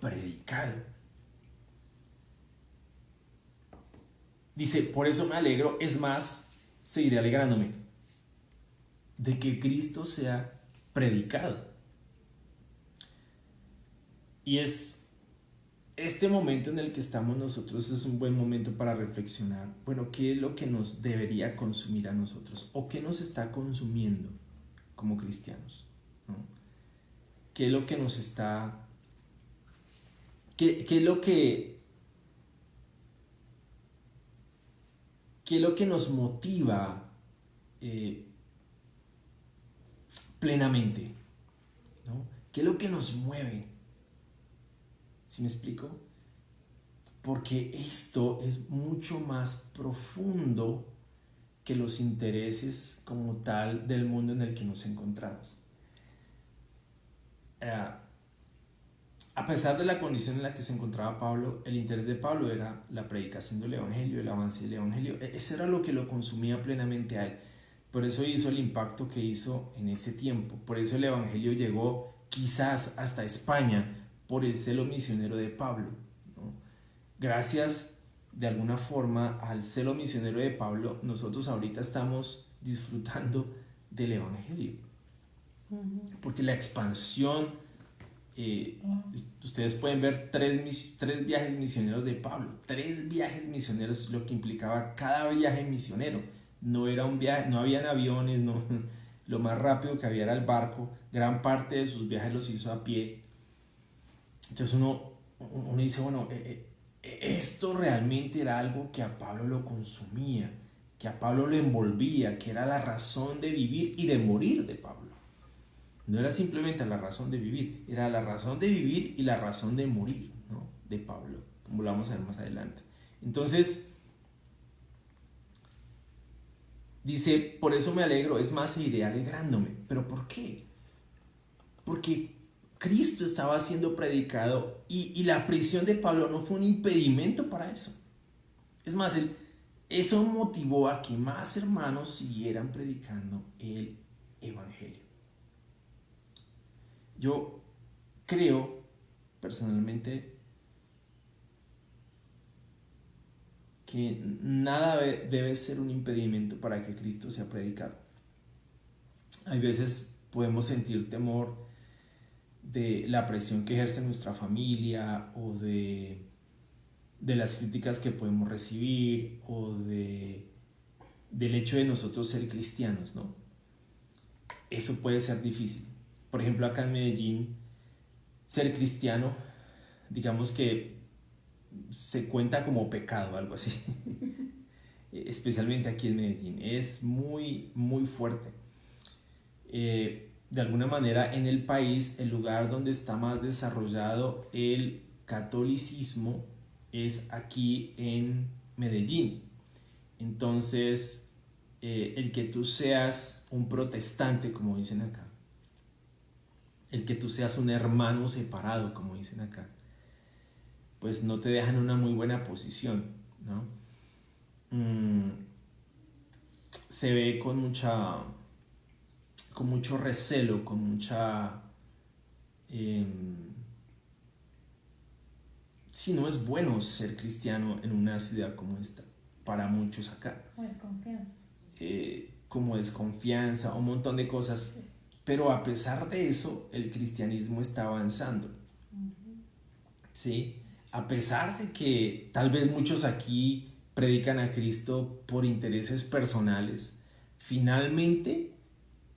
predicado. Dice, por eso me alegro, es más, seguiré alegrándome de que Cristo sea predicado. Y este momento en el que estamos nosotros es un buen momento para reflexionar, bueno, ¿qué es lo que nos debería consumir a nosotros? ¿O qué nos está consumiendo como cristianos? ¿No? ¿Qué es lo que nos está... ¿Qué es lo que... ¿Qué es lo que nos motiva plenamente? ¿No? ¿Qué es lo que nos mueve? ¿Sí me explico? Porque esto es mucho más profundo que los intereses como tal del mundo en el que nos encontramos. A pesar de la condición en la que se encontraba Pablo, el interés de Pablo era la predicación del Evangelio, el avance del Evangelio. Eso era lo que lo consumía plenamente a él. Por eso hizo el impacto que hizo en ese tiempo. Por eso el Evangelio llegó quizás hasta España por el celo misionero de Pablo, ¿no? Gracias de alguna forma al celo misionero de Pablo, nosotros ahorita estamos disfrutando del Evangelio. Porque la expansión, ustedes pueden ver tres viajes misioneros de Pablo. 3 viajes misioneros, lo que implicaba cada viaje misionero. No era un viaje, no habían aviones, no, lo más rápido que había era el barco. Gran parte de sus viajes los hizo a pie. Entonces uno dice, bueno, esto realmente era algo que a Pablo lo consumía, que a Pablo lo envolvía, que era la razón de vivir y de morir de Pablo. No era simplemente la razón de vivir, era la razón de vivir y la razón de morir, ¿no? De Pablo, como lo vamos a ver más adelante. Entonces, dice, por eso me alegro, es más, seguiré alegrándome. ¿Pero por qué? Porque Cristo estaba siendo predicado y la prisión de Pablo no fue un impedimento para eso. Es más, eso motivó a que más hermanos siguieran predicando el Evangelio. Yo creo personalmente que nada debe ser un impedimento para que Cristo sea predicado. Hay veces podemos sentir temor de la presión que ejerce nuestra familia o de las críticas que podemos recibir o del hecho de nosotros ser cristianos, ¿no? Eso puede ser difícil. Por ejemplo, acá en Medellín, ser cristiano, digamos que se cuenta como pecado, algo así. Especialmente aquí en Medellín. Es muy, muy fuerte. De alguna manera, en el país, el lugar donde está más desarrollado el catolicismo es aquí en Medellín. Entonces, el que tú seas un protestante, como dicen acá, el que tú seas un hermano separado, como dicen acá, pues no te deja en una muy buena posición, ¿no? Se ve con mucho recelo, con mucha... sí, no es bueno ser cristiano en una ciudad como esta, para muchos acá. Como desconfianza. Como desconfianza, un montón de cosas. Pero a pesar de eso, el cristianismo está avanzando. ¿Sí? A pesar de que tal vez muchos aquí predican a Cristo por intereses personales, finalmente,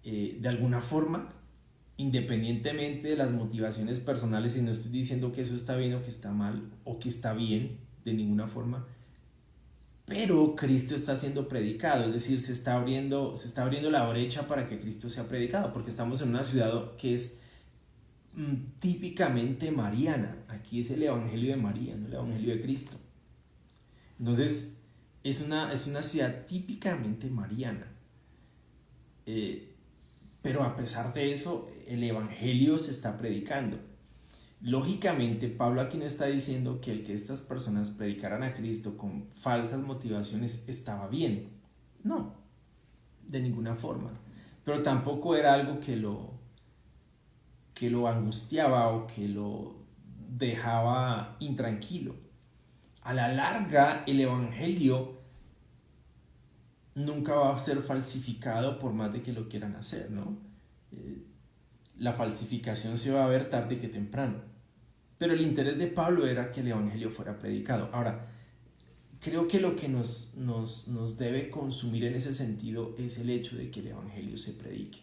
de alguna forma, independientemente de las motivaciones personales, y no estoy diciendo que eso está bien o que está mal o que está bien de ninguna forma, pero Cristo está siendo predicado, es decir, se está abriendo la brecha para que Cristo sea predicado, porque estamos en una ciudad que es típicamente mariana. Aquí es el Evangelio de María, no el Evangelio de Cristo. Entonces, es una ciudad típicamente mariana. Pero a pesar de eso, el evangelio se está predicando. Lógicamente, Pablo aquí no está diciendo que el que estas personas predicaran a Cristo con falsas motivaciones estaba bien. No, de ninguna forma. Pero tampoco era algo que lo angustiaba o que lo dejaba intranquilo. A la larga, el evangelio nunca va a ser falsificado por más de que lo quieran hacer, ¿no? La falsificación se va a ver tarde que temprano. Pero el interés de Pablo era que el evangelio fuera predicado. Ahora, creo que lo que nos debe consumir en ese sentido es el hecho de que el evangelio se predique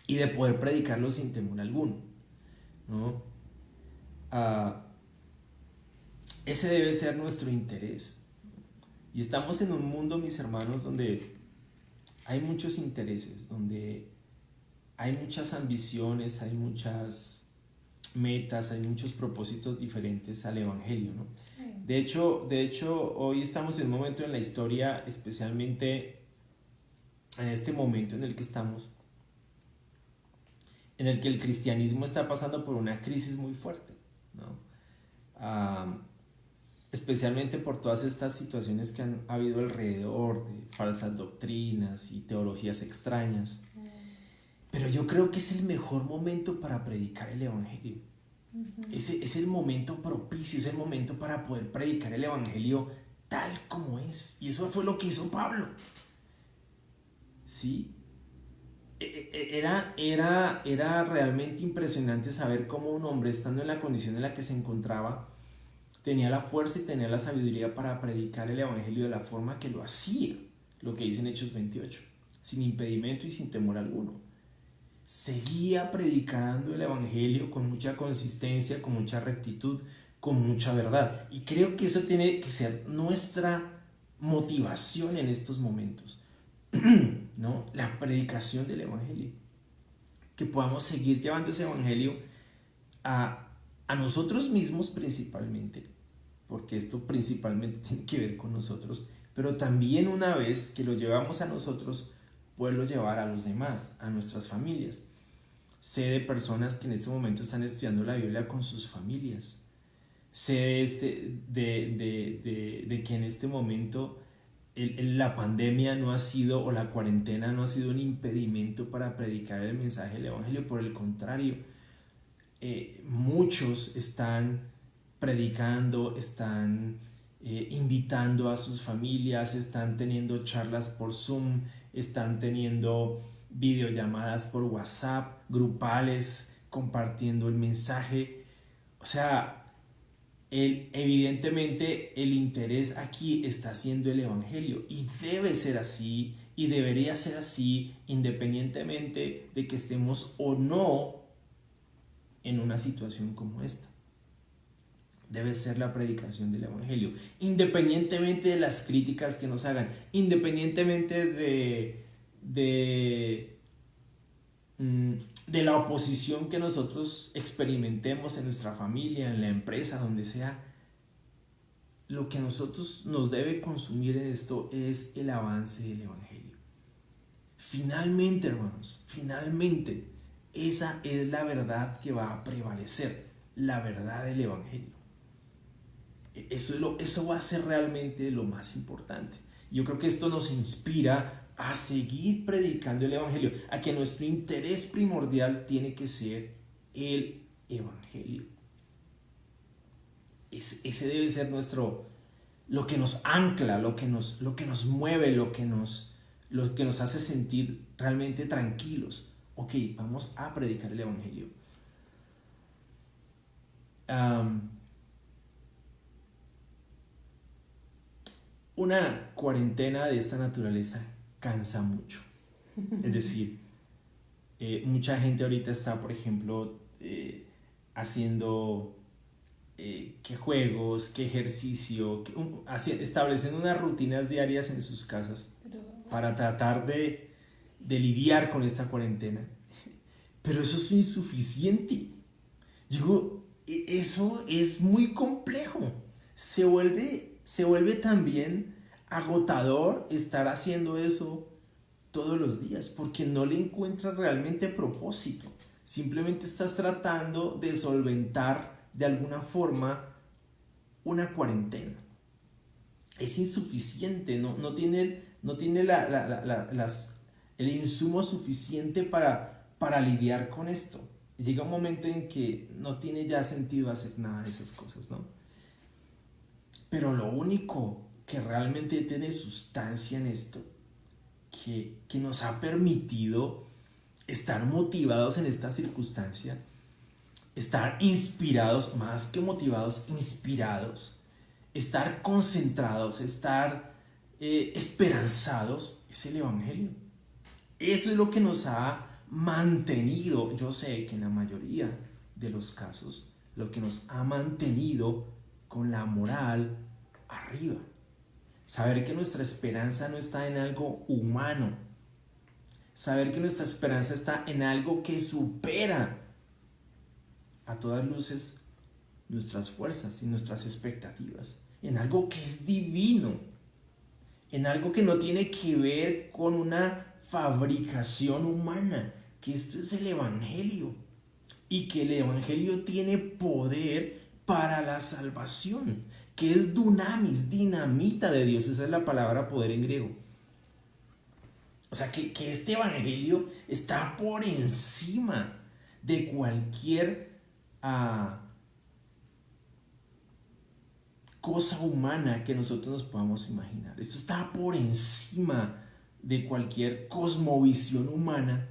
y de poder predicarlo sin temor alguno, ¿no? Ese debe ser nuestro interés. Y estamos en un mundo, mis hermanos, donde hay muchos intereses, donde hay muchas ambiciones, hay muchas metas, hay muchos propósitos diferentes al evangelio, ¿no? De hecho, hoy estamos en un momento en la historia, especialmente en este momento en el que estamos, en el que el cristianismo está pasando por una crisis muy fuerte, ¿no? Especialmente por todas estas situaciones que han habido alrededor de falsas doctrinas y teologías extrañas. Pero yo creo que es el mejor momento para predicar el evangelio. Es el momento propicio, es el momento para poder predicar el evangelio tal como es. Y eso fue lo que hizo Pablo. ¿Sí? Era realmente impresionante saber cómo un hombre, estando en la condición en la que se encontraba, tenía la fuerza y tenía la sabiduría para predicar el evangelio de la forma que lo hacía, lo que dice en Hechos 28, sin impedimento y sin temor alguno. Seguía predicando el evangelio con mucha consistencia, con mucha rectitud, con mucha verdad. Y creo que eso tiene que ser nuestra motivación en estos momentos, ¿no? La predicación del evangelio. Que podamos seguir llevando ese evangelio a nosotros mismos principalmente, porque esto principalmente tiene que ver con nosotros, pero también una vez que lo llevamos a nosotros, poderlo llevar a los demás, a nuestras familias. Sé de personas que en este momento están estudiando la Biblia con sus familias. Sé de que en este momento la pandemia no ha sido, o la cuarentena no ha sido un impedimento para predicar el mensaje del evangelio. Por el contrario, muchos están predicando, están invitando a sus familias, están teniendo charlas por Zoom, están teniendo videollamadas por WhatsApp, grupales, compartiendo el mensaje. O sea, evidentemente el interés aquí está siendo el evangelio, y debe ser así, y debería ser así, independientemente de que estemos o no en una situación como esta. Debe ser la predicación del evangelio, independientemente de las críticas que nos hagan, independientemente de la oposición que nosotros experimentemos en nuestra familia, en la empresa, donde sea. Lo que a nosotros nos debe consumir en esto es el avance del evangelio. Finalmente, hermanos, finalmente, esa es la verdad que va a prevalecer, la verdad del evangelio. Eso va a ser realmente lo más importante. Yo creo que esto nos inspira a seguir predicando el evangelio, a que nuestro interés primordial tiene que ser el evangelio. Ese debe ser lo que nos ancla, lo que nos mueve, lo que nos hace sentir realmente tranquilos. Ok, vamos a predicar el evangelio. Una cuarentena de esta naturaleza cansa mucho. Es decir, mucha gente ahorita está, por ejemplo, haciendo qué juegos, qué ejercicio, estableciendo unas rutinas diarias en sus casas para tratar de lidiar con esta cuarentena. Pero eso es insuficiente. Digo, eso es muy complejo. Se vuelve también agotador estar haciendo eso todos los días, porque no le encuentras realmente propósito. Simplemente estás tratando de solventar de alguna forma una cuarentena. Es insuficiente, no tiene el insumo suficiente para lidiar con esto. Llega un momento en que no tiene ya sentido hacer nada de esas cosas, ¿no? Pero lo único que realmente tiene sustancia en esto, que nos ha permitido estar motivados en esta circunstancia, estar inspirados, más que motivados, inspirados, estar concentrados, estar esperanzados, es el Evangelio. Eso es lo que nos ha mantenido. Yo sé que en la mayoría de los casos, lo que nos ha mantenido con la moral arriba. Saber que nuestra esperanza no está en algo humano. Saber que nuestra esperanza está en algo que supera a todas luces nuestras fuerzas y nuestras expectativas. En algo que es divino. En algo que no tiene que ver con una fabricación humana. Que esto es el Evangelio. Y que el Evangelio tiene poder para la salvación. Que es dunamis, dinamita de Dios. Esa es la palabra poder en griego. O sea, que este Evangelio está por encima de cualquier cosa humana que nosotros nos podamos imaginar. Esto está por encima de cualquier cosmovisión humana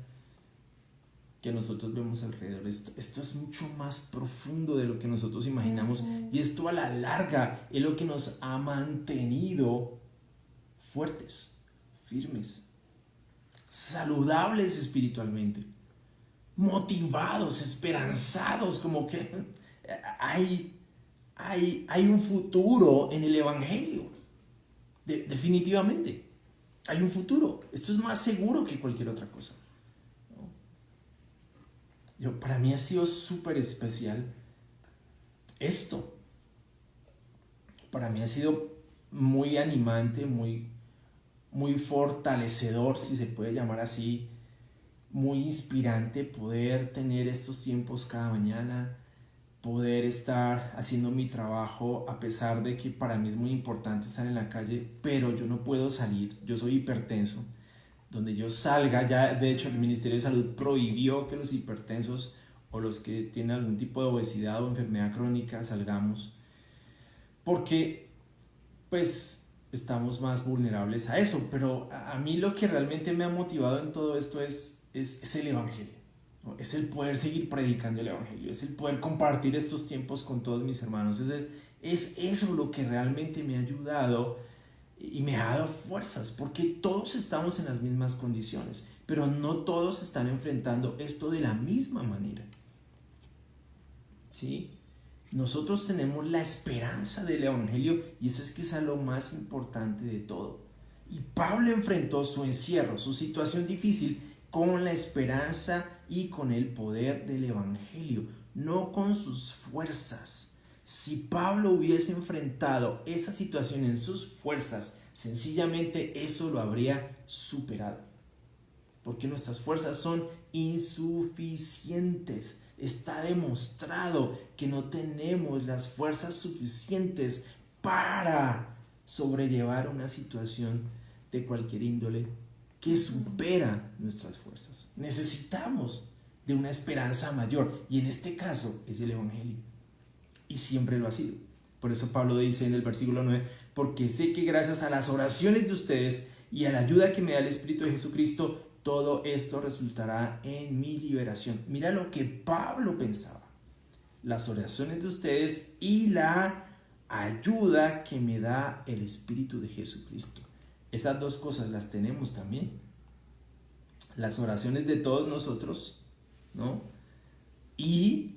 que nosotros vemos alrededor. Esto es mucho más profundo de lo que nosotros imaginamos, y esto a la larga es lo que nos ha mantenido fuertes, firmes, saludables espiritualmente, motivados, esperanzados, como que hay un futuro en el Evangelio. Definitivamente hay un futuro. Esto es más seguro que cualquier otra cosa. Para mí ha sido súper especial esto. Para mí ha sido muy animante, muy fortalecedor, si se puede llamar así, muy inspirante poder tener estos tiempos cada mañana, poder estar haciendo mi trabajo, a pesar de que para mí es muy importante estar en la calle, pero yo no puedo salir. Yo soy hipertenso. Donde yo salga, ya de hecho el Ministerio de Salud prohibió que los hipertensos o los que tienen algún tipo de obesidad o enfermedad crónica salgamos, porque pues estamos más vulnerables a eso. Pero a mí lo que realmente me ha motivado en todo esto es el Evangelio, ¿no? Es el poder seguir predicando el Evangelio, es el poder compartir estos tiempos con todos mis hermanos, es eso lo que realmente me ha ayudado y me ha dado fuerzas, porque todos estamos en las mismas condiciones, pero no todos están enfrentando esto de la misma manera. ¿Sí? Nosotros tenemos la esperanza del Evangelio, y eso es quizá lo más importante de todo. Y Pablo enfrentó su encierro, su situación difícil, con la esperanza y con el poder del Evangelio, no con sus fuerzas. Si Pablo hubiese enfrentado esa situación en sus fuerzas, sencillamente eso lo habría superado. Porque nuestras fuerzas son insuficientes. Está demostrado que no tenemos las fuerzas suficientes para sobrellevar una situación de cualquier índole que supera nuestras fuerzas. Necesitamos de una esperanza mayor, y en este caso es el Evangelio. Y siempre lo ha sido. Por eso Pablo dice en el versículo 9, porque sé que gracias a las oraciones de ustedes y a la ayuda que me da el Espíritu de Jesucristo, todo esto resultará en mi liberación. Mira lo que Pablo pensaba. Las oraciones de ustedes y la ayuda que me da el Espíritu de Jesucristo. Esas dos cosas las tenemos también. Las oraciones de todos nosotros, ¿no? Y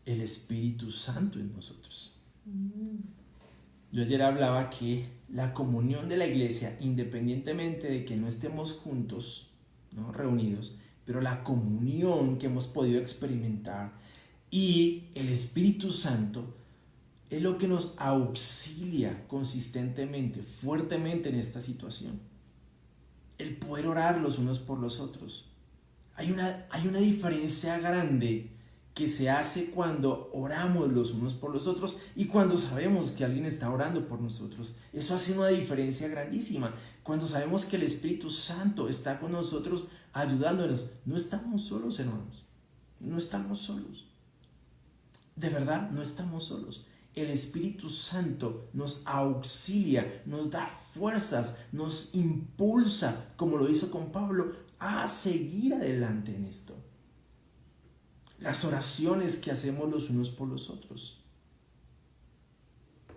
el Espíritu Santo en nosotros. Yo ayer hablaba que la comunión de la iglesia, independientemente de que no estemos juntos, ¿no?, reunidos, pero la comunión que hemos podido experimentar y el Espíritu Santo es lo que nos auxilia consistentemente, fuertemente en esta situación. El poder orar los unos por los otros. Hay una diferencia grande que se hace cuando oramos los unos por los otros y cuando sabemos que alguien está orando por nosotros. Eso hace una diferencia grandísima. Cuando sabemos que el Espíritu Santo está con nosotros ayudándonos, no estamos solos, hermanos. No estamos solos. De verdad, no estamos solos. El Espíritu Santo nos auxilia, nos da fuerzas, nos impulsa, como lo hizo con Pablo, a seguir adelante en esto. Las oraciones que hacemos los unos por los otros.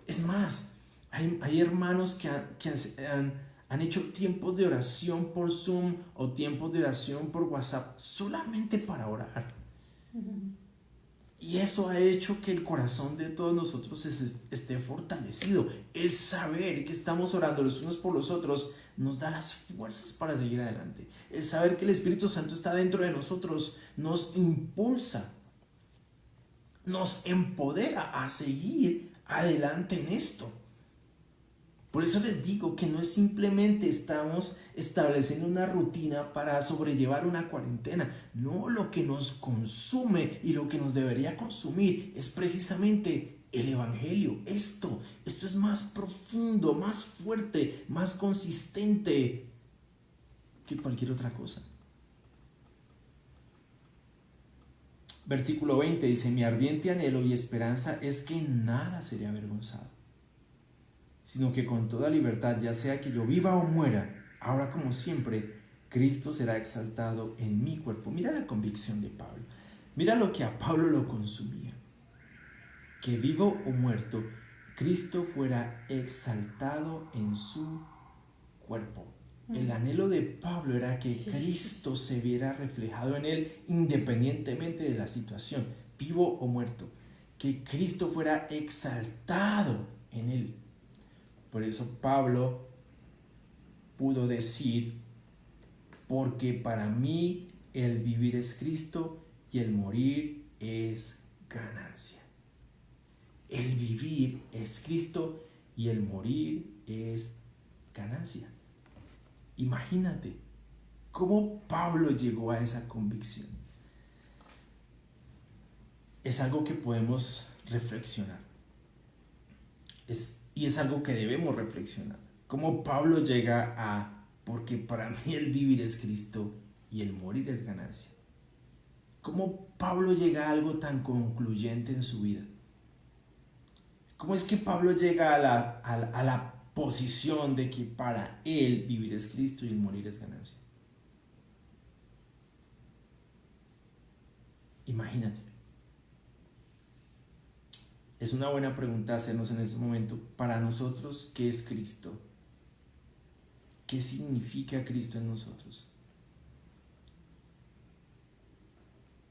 Es más, hay hermanos que han hecho tiempos de oración por Zoom o tiempos de oración por WhatsApp solamente para orar. Y eso ha hecho que el corazón de todos nosotros esté fortalecido. El saber que estamos orando los unos por los otros nos da las fuerzas para seguir adelante. El saber que el Espíritu Santo está dentro de nosotros nos impulsa, nos empodera a seguir adelante en esto. Por eso les digo que no es simplemente estamos estableciendo una rutina para sobrellevar una cuarentena. No, lo que nos consume y lo que nos debería consumir es precisamente el Evangelio. Esto es más profundo, más fuerte, más consistente que cualquier otra cosa. Versículo 20 dice: mi ardiente anhelo y esperanza es que en nada seré avergonzado, sino que con toda libertad, ya sea que yo viva o muera, ahora como siempre, Cristo será exaltado en mi cuerpo. Mira la convicción de Pablo. Mira lo que a Pablo lo consumía. Que vivo o muerto, Cristo fuera exaltado en su cuerpo. El anhelo de Pablo era que Cristo se viera reflejado en él independientemente de la situación, vivo o muerto. Que Cristo fuera exaltado en él. Por eso Pablo pudo decir: porque para mí el vivir es Cristo y el morir es ganancia. El vivir es Cristo y el morir es ganancia. Imagínate cómo Pablo llegó a esa convicción. Es algo que podemos reflexionar. Y es algo que debemos reflexionar. Cómo Pablo llega a: porque para mí el vivir es Cristo y el morir es ganancia. Cómo Pablo llega a algo tan concluyente en su vida. ¿Cómo es que Pablo llega a la posición de que para él vivir es Cristo y el morir es ganancia? Imagínate. Es una buena pregunta hacernos en este momento. Para nosotros, ¿qué es Cristo? ¿Qué significa Cristo en nosotros?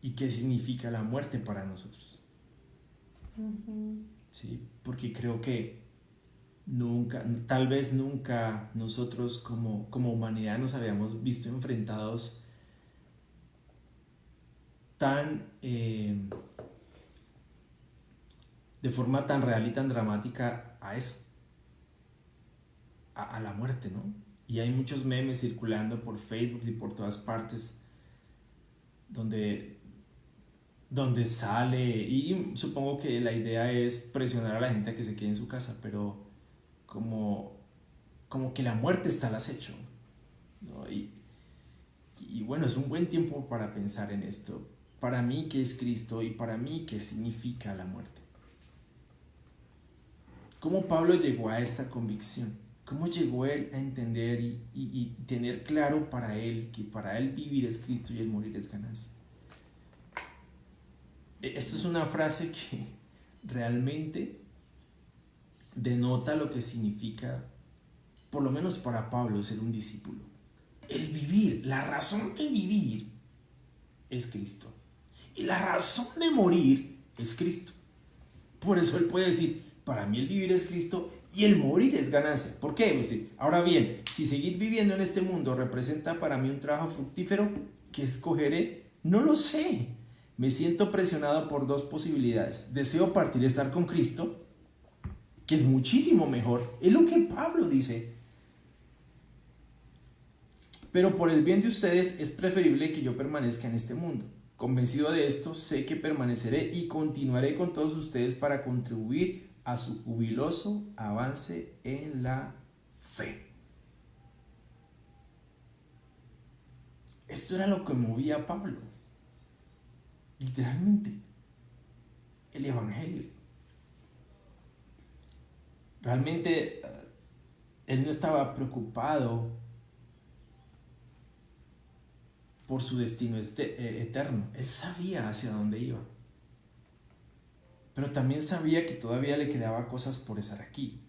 ¿Y qué significa la muerte para nosotros? ¿Sí? Porque creo que tal vez nunca nosotros como humanidad nos habíamos visto enfrentados de forma tan real y tan dramática a eso, a la muerte, ¿no? Y hay muchos memes circulando por Facebook y por todas partes donde sale, y supongo que la idea es presionar a la gente a que se quede en su casa, pero como que la muerte está al acecho, ¿no? Y bueno, es un buen tiempo para pensar en esto. Para mí, ¿qué es Cristo? Y para mí, ¿qué significa la muerte? ¿Cómo Pablo llegó a esta convicción? ¿Cómo llegó él a entender y tener claro para él que para él vivir es Cristo y el morir es ganancia? Esto es una frase que realmente denota lo que significa, por lo menos para Pablo, ser un discípulo. El vivir, la razón de vivir es Cristo. Y la razón de morir es Cristo. Por eso él puede decir: para mí el vivir es Cristo y el morir es ganancia. ¿Por qué? Pues sí. Ahora bien, si seguir viviendo en este mundo representa para mí un trabajo fructífero, ¿qué escogeré? No lo sé. Me siento presionado por dos posibilidades. Deseo partir y estar con Cristo, que es muchísimo mejor. Es lo que Pablo dice. Pero por el bien de ustedes es preferible que yo permanezca en este mundo. Convencido de esto, sé que permaneceré y continuaré con todos ustedes para contribuir a su jubiloso avance en la fe. Esto era lo que movía a Pablo. Literalmente. El evangelio. Realmente él no estaba preocupado por su destino eterno. Él sabía hacia dónde iba. Pero también sabía que todavía le quedaba cosas por estar aquí.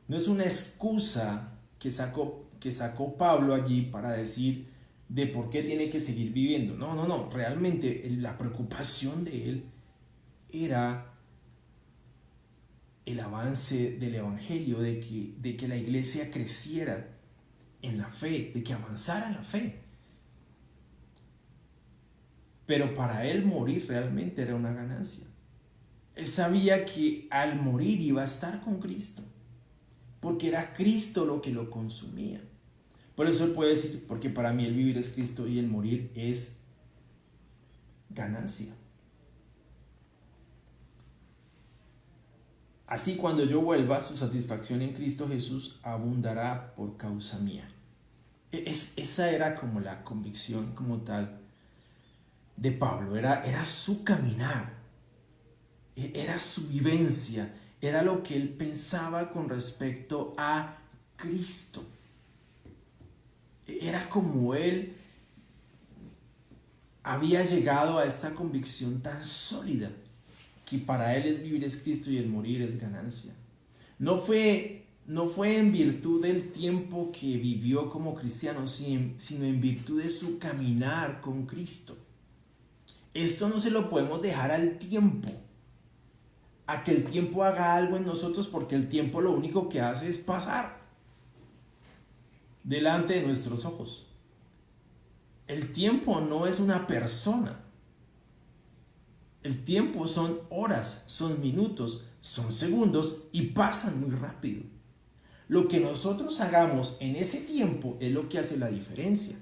No es una excusa que sacó Pablo allí para decir de por qué tiene que seguir viviendo. No. Realmente la preocupación de él era el avance del evangelio, de que la iglesia creciera en la fe, de que avanzara en la fe. Pero para él morir realmente era una ganancia. Él sabía que al morir iba a estar con Cristo, porque era Cristo lo que lo consumía. Por eso él puede decir, porque para mí el vivir es Cristo y el morir es ganancia. Así cuando yo vuelva, su satisfacción en Cristo Jesús abundará por causa mía. Esa era como la convicción como tal de Pablo, era su caminar, era su vivencia, era lo que él pensaba con respecto a Cristo. Era como él había llegado a esta convicción tan sólida, que para él es vivir es Cristo y el morir es ganancia. No fue en virtud del tiempo que vivió como cristiano, sino en virtud de su caminar con Cristo. Esto no se lo podemos dejar al tiempo, a que el tiempo haga algo en nosotros, porque el tiempo lo único que hace es pasar delante de nuestros ojos. El tiempo no es una persona. El tiempo son horas, son minutos, son segundos y pasan muy rápido. Lo que nosotros hagamos en ese tiempo es lo que hace la diferencia.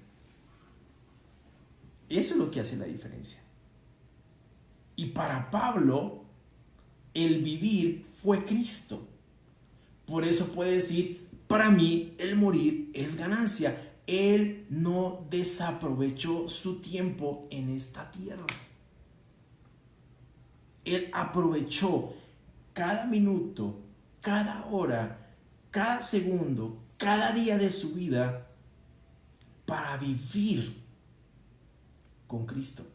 Eso es lo que hace la diferencia. Y para Pablo, el vivir fue Cristo. Por eso puede decir, para mí el morir es ganancia. Él no desaprovechó su tiempo en esta tierra. Él aprovechó cada minuto, cada hora, cada segundo, cada día de su vida para vivir con Cristo,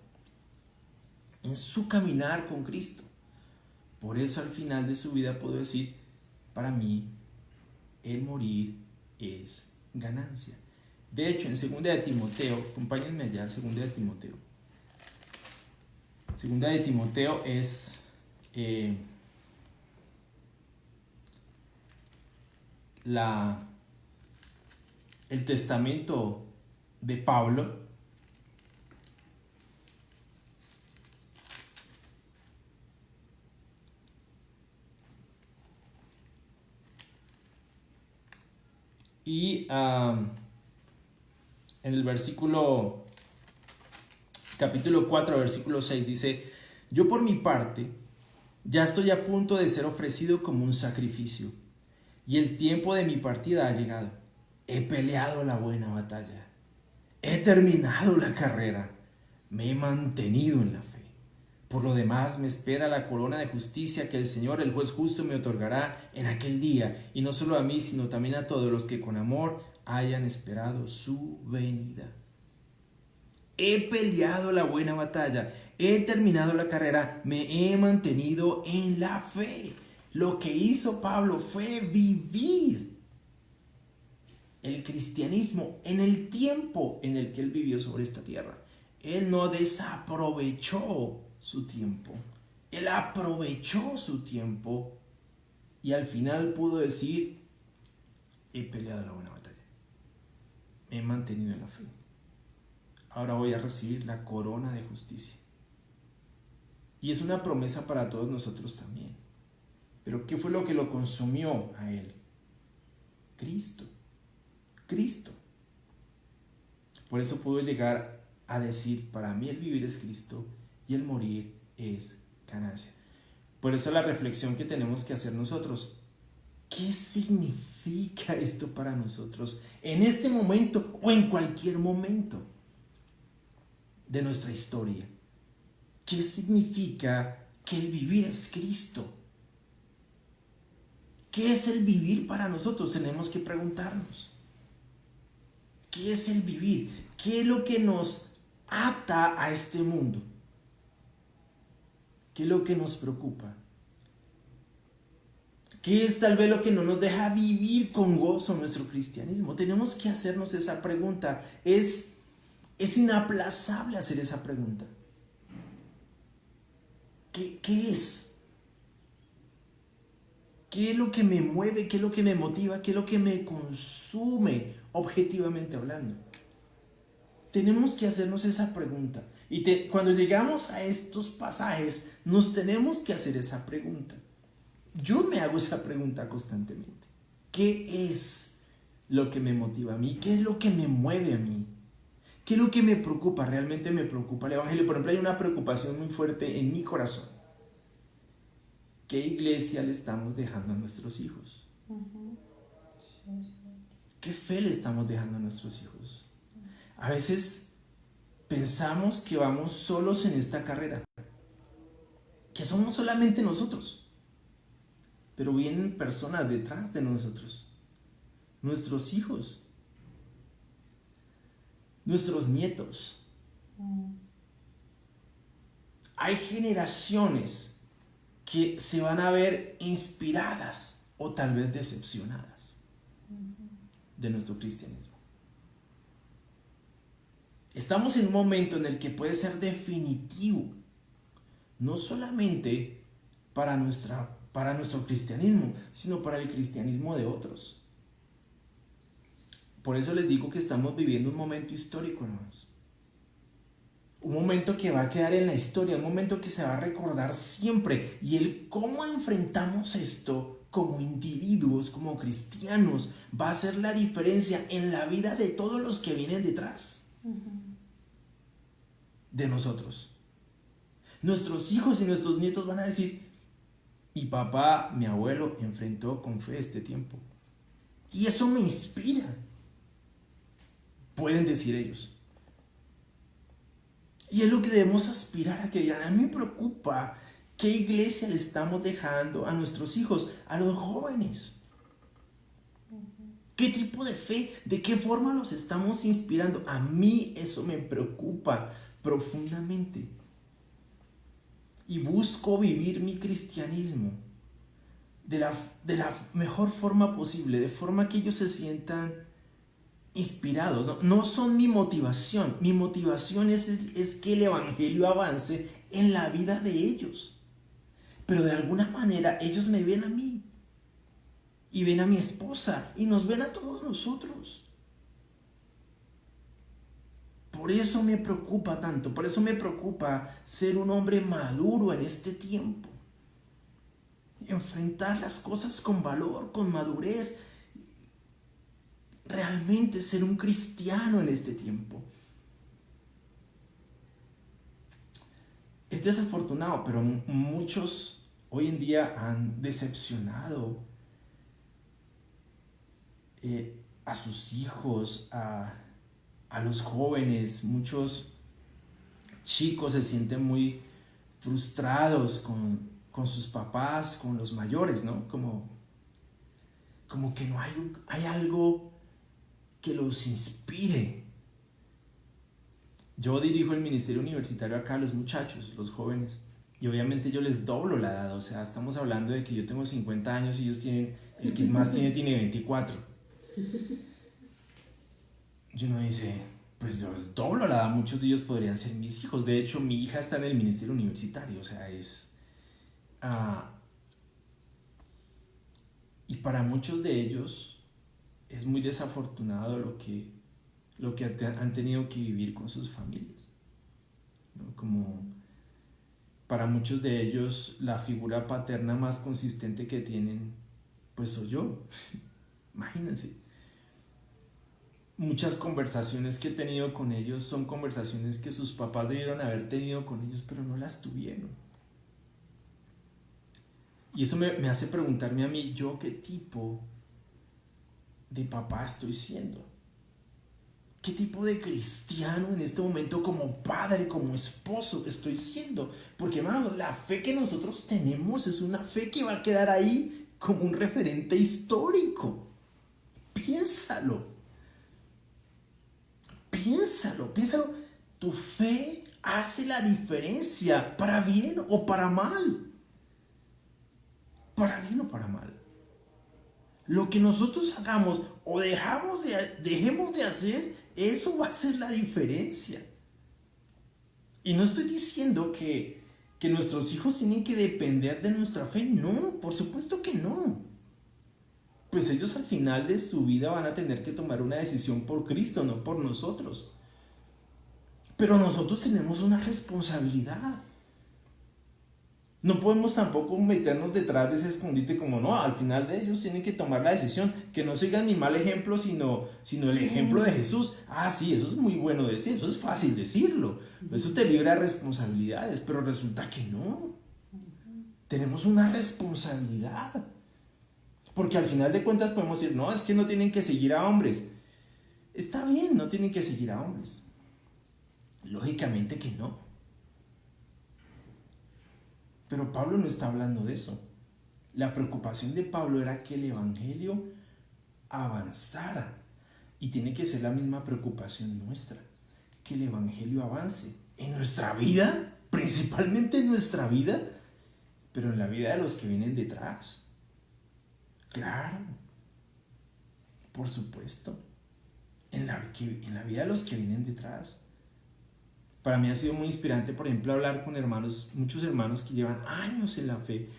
en su caminar con Cristo. Por eso al final de su vida puedo decir, para mí el morir es ganancia. De hecho, en 2 de Timoteo, acompáñenme allá, 2 de Timoteo. 2 de Timoteo es el testamento de Pablo. Y en el capítulo 4, versículo 6 dice, yo por mi parte ya estoy a punto de ser ofrecido como un sacrificio, y el tiempo de mi partida ha llegado. He peleado la buena batalla, he terminado la carrera, me he mantenido en la fe. Por lo demás me espera la corona de justicia que el Señor, el juez justo, me otorgará en aquel día, y no solo a mí, sino también a todos los que con amor hayan esperado su venida. He peleado la buena batalla, he terminado la carrera, me he mantenido en la fe. Lo que hizo Pablo fue vivir el cristianismo en el tiempo en el que él vivió sobre esta tierra. Él no desaprovechó su tiempo, él aprovechó su tiempo y al final pudo decir, he peleado la buena batalla, me he mantenido en la fe. Ahora voy a recibir la corona de justicia. Y es una promesa para todos nosotros también. Pero ¿qué fue lo que lo consumió a él? Cristo. Cristo. Por eso pudo llegar a decir, para mí el vivir es Cristo y el morir es ganancia. Por eso la reflexión que tenemos que hacer nosotros, ¿qué significa esto para nosotros en este momento o en cualquier momento de nuestra historia? ¿Qué significa que el vivir es Cristo? ¿Qué es el vivir para nosotros? Tenemos que preguntarnos. ¿Qué es el vivir? ¿Qué es lo que nos ata a este mundo? ¿Qué es lo que nos preocupa? ¿Qué es tal vez lo que no nos deja vivir con gozo nuestro cristianismo? Tenemos que hacernos esa pregunta. Es inaplazable hacer esa pregunta. ¿Qué es? ¿Qué es lo que me mueve? ¿Qué es lo que me motiva? ¿Qué es lo que me consume, objetivamente hablando? Tenemos que hacernos esa pregunta. Y cuando llegamos a estos pasajes, nos tenemos que hacer esa pregunta. Yo me hago esa pregunta constantemente. ¿Qué es lo que me motiva a mí? ¿Qué es lo que me mueve a mí? ¿Qué es lo que me preocupa? ¿Realmente me preocupa el Evangelio? Por ejemplo, hay una preocupación muy fuerte en mi corazón. ¿Qué iglesia le estamos dejando a nuestros hijos? ¿Qué fe le estamos dejando a nuestros hijos? A veces pensamos que vamos solos en esta carrera, que somos solamente nosotros, pero vienen personas detrás de nosotros, nuestros hijos, nuestros nietos. Hay generaciones que se van a ver inspiradas o tal vez decepcionadas de nuestro cristianismo. Estamos en un momento en el que puede ser definitivo, no solamente para nuestro cristianismo, sino para el cristianismo de otros. Por eso les digo que estamos viviendo un momento histórico, hermanos. Un momento que va a quedar en la historia, un momento que se va a recordar siempre. Y el cómo enfrentamos esto como individuos, como cristianos, va a hacer la diferencia en la vida de todos los que vienen detrás de nosotros. Nuestros hijos y nuestros nietos van a decir, mi papá, mi abuelo enfrentó con fe este tiempo. Y eso me inspira. Pueden decir ellos. Y es lo que debemos aspirar a que digan. A mí me preocupa qué iglesia le estamos dejando a nuestros hijos, a los jóvenes. ¿Qué tipo de fe? ¿De qué forma los estamos inspirando? A mí eso me preocupa profundamente. Y busco vivir mi cristianismo de la mejor forma posible, de forma que ellos se sientan inspirados. No son mi motivación. Mi motivación es que el evangelio avance en la vida de ellos. Pero de alguna manera ellos me ven a mí y ven a mi esposa y nos ven a todos nosotros. Por eso me preocupa tanto, por eso me preocupa ser un hombre maduro en este tiempo. Enfrentar las cosas con valor, con madurez. Realmente ser un cristiano en este tiempo. Es desafortunado, pero muchos hoy en día han decepcionado a sus hijos, a los jóvenes. Muchos chicos se sienten muy frustrados con sus papás, con los mayores, ¿no? Como que no hay algo que los inspire. Yo dirijo el ministerio universitario acá a los muchachos, los jóvenes, y obviamente yo les doblo la edad. O sea, estamos hablando de que yo tengo 50 años y ellos el que más tiene 24. Y uno dice, pues yo les doblo la edad, muchos de ellos podrían ser mis hijos. De hecho, mi hija está en el ministerio universitario, o sea, y para muchos de ellos es muy desafortunado lo que han tenido que vivir con sus familias, ¿no? Como para muchos de ellos la figura paterna más consistente que tienen, pues soy yo. Imagínense. Muchas conversaciones que he tenido con ellos son conversaciones que sus papás debieron haber tenido con ellos, pero no las tuvieron. Y eso me hace preguntarme a mí, ¿yo qué tipo de papá estoy siendo? ¿Qué tipo de cristiano en este momento, como padre, como esposo, estoy siendo? Porque, hermanos, la fe que nosotros tenemos es una fe que va a quedar ahí como un referente histórico. Piénsalo. Piénsalo. Tu fe hace la diferencia, para bien o para mal. Para bien o para mal. Lo que nosotros hagamos o dejemos de hacer, eso va a ser la diferencia. Y no estoy diciendo que nuestros hijos tienen que depender de nuestra fe. No, por supuesto que no. Pues ellos al final de su vida van a tener que tomar una decisión por Cristo, no por nosotros. Pero nosotros tenemos una responsabilidad. No podemos tampoco meternos detrás de ese escondite como no, al final de ellos tienen que tomar la decisión, que no sigan ni mal ejemplo, sino el ejemplo de Jesús. Ah, sí, eso es muy bueno decir, eso es fácil decirlo, eso te libra de responsabilidades, pero resulta que no. Tenemos una responsabilidad, porque al final de cuentas podemos decir, no, es que no tienen que seguir a hombres. Está bien, no tienen que seguir a hombres. Lógicamente que no. Pero Pablo no está hablando de eso. La preocupación de Pablo era que el evangelio avanzara. Y tiene que ser la misma preocupación nuestra. Que el evangelio avance en nuestra vida, principalmente en nuestra vida, pero en la vida de los que vienen detrás. Claro, por supuesto. En la vida de los que vienen detrás. Para mí ha sido muy inspirante, por ejemplo, hablar con hermanos, muchos hermanos que llevan años en la fe.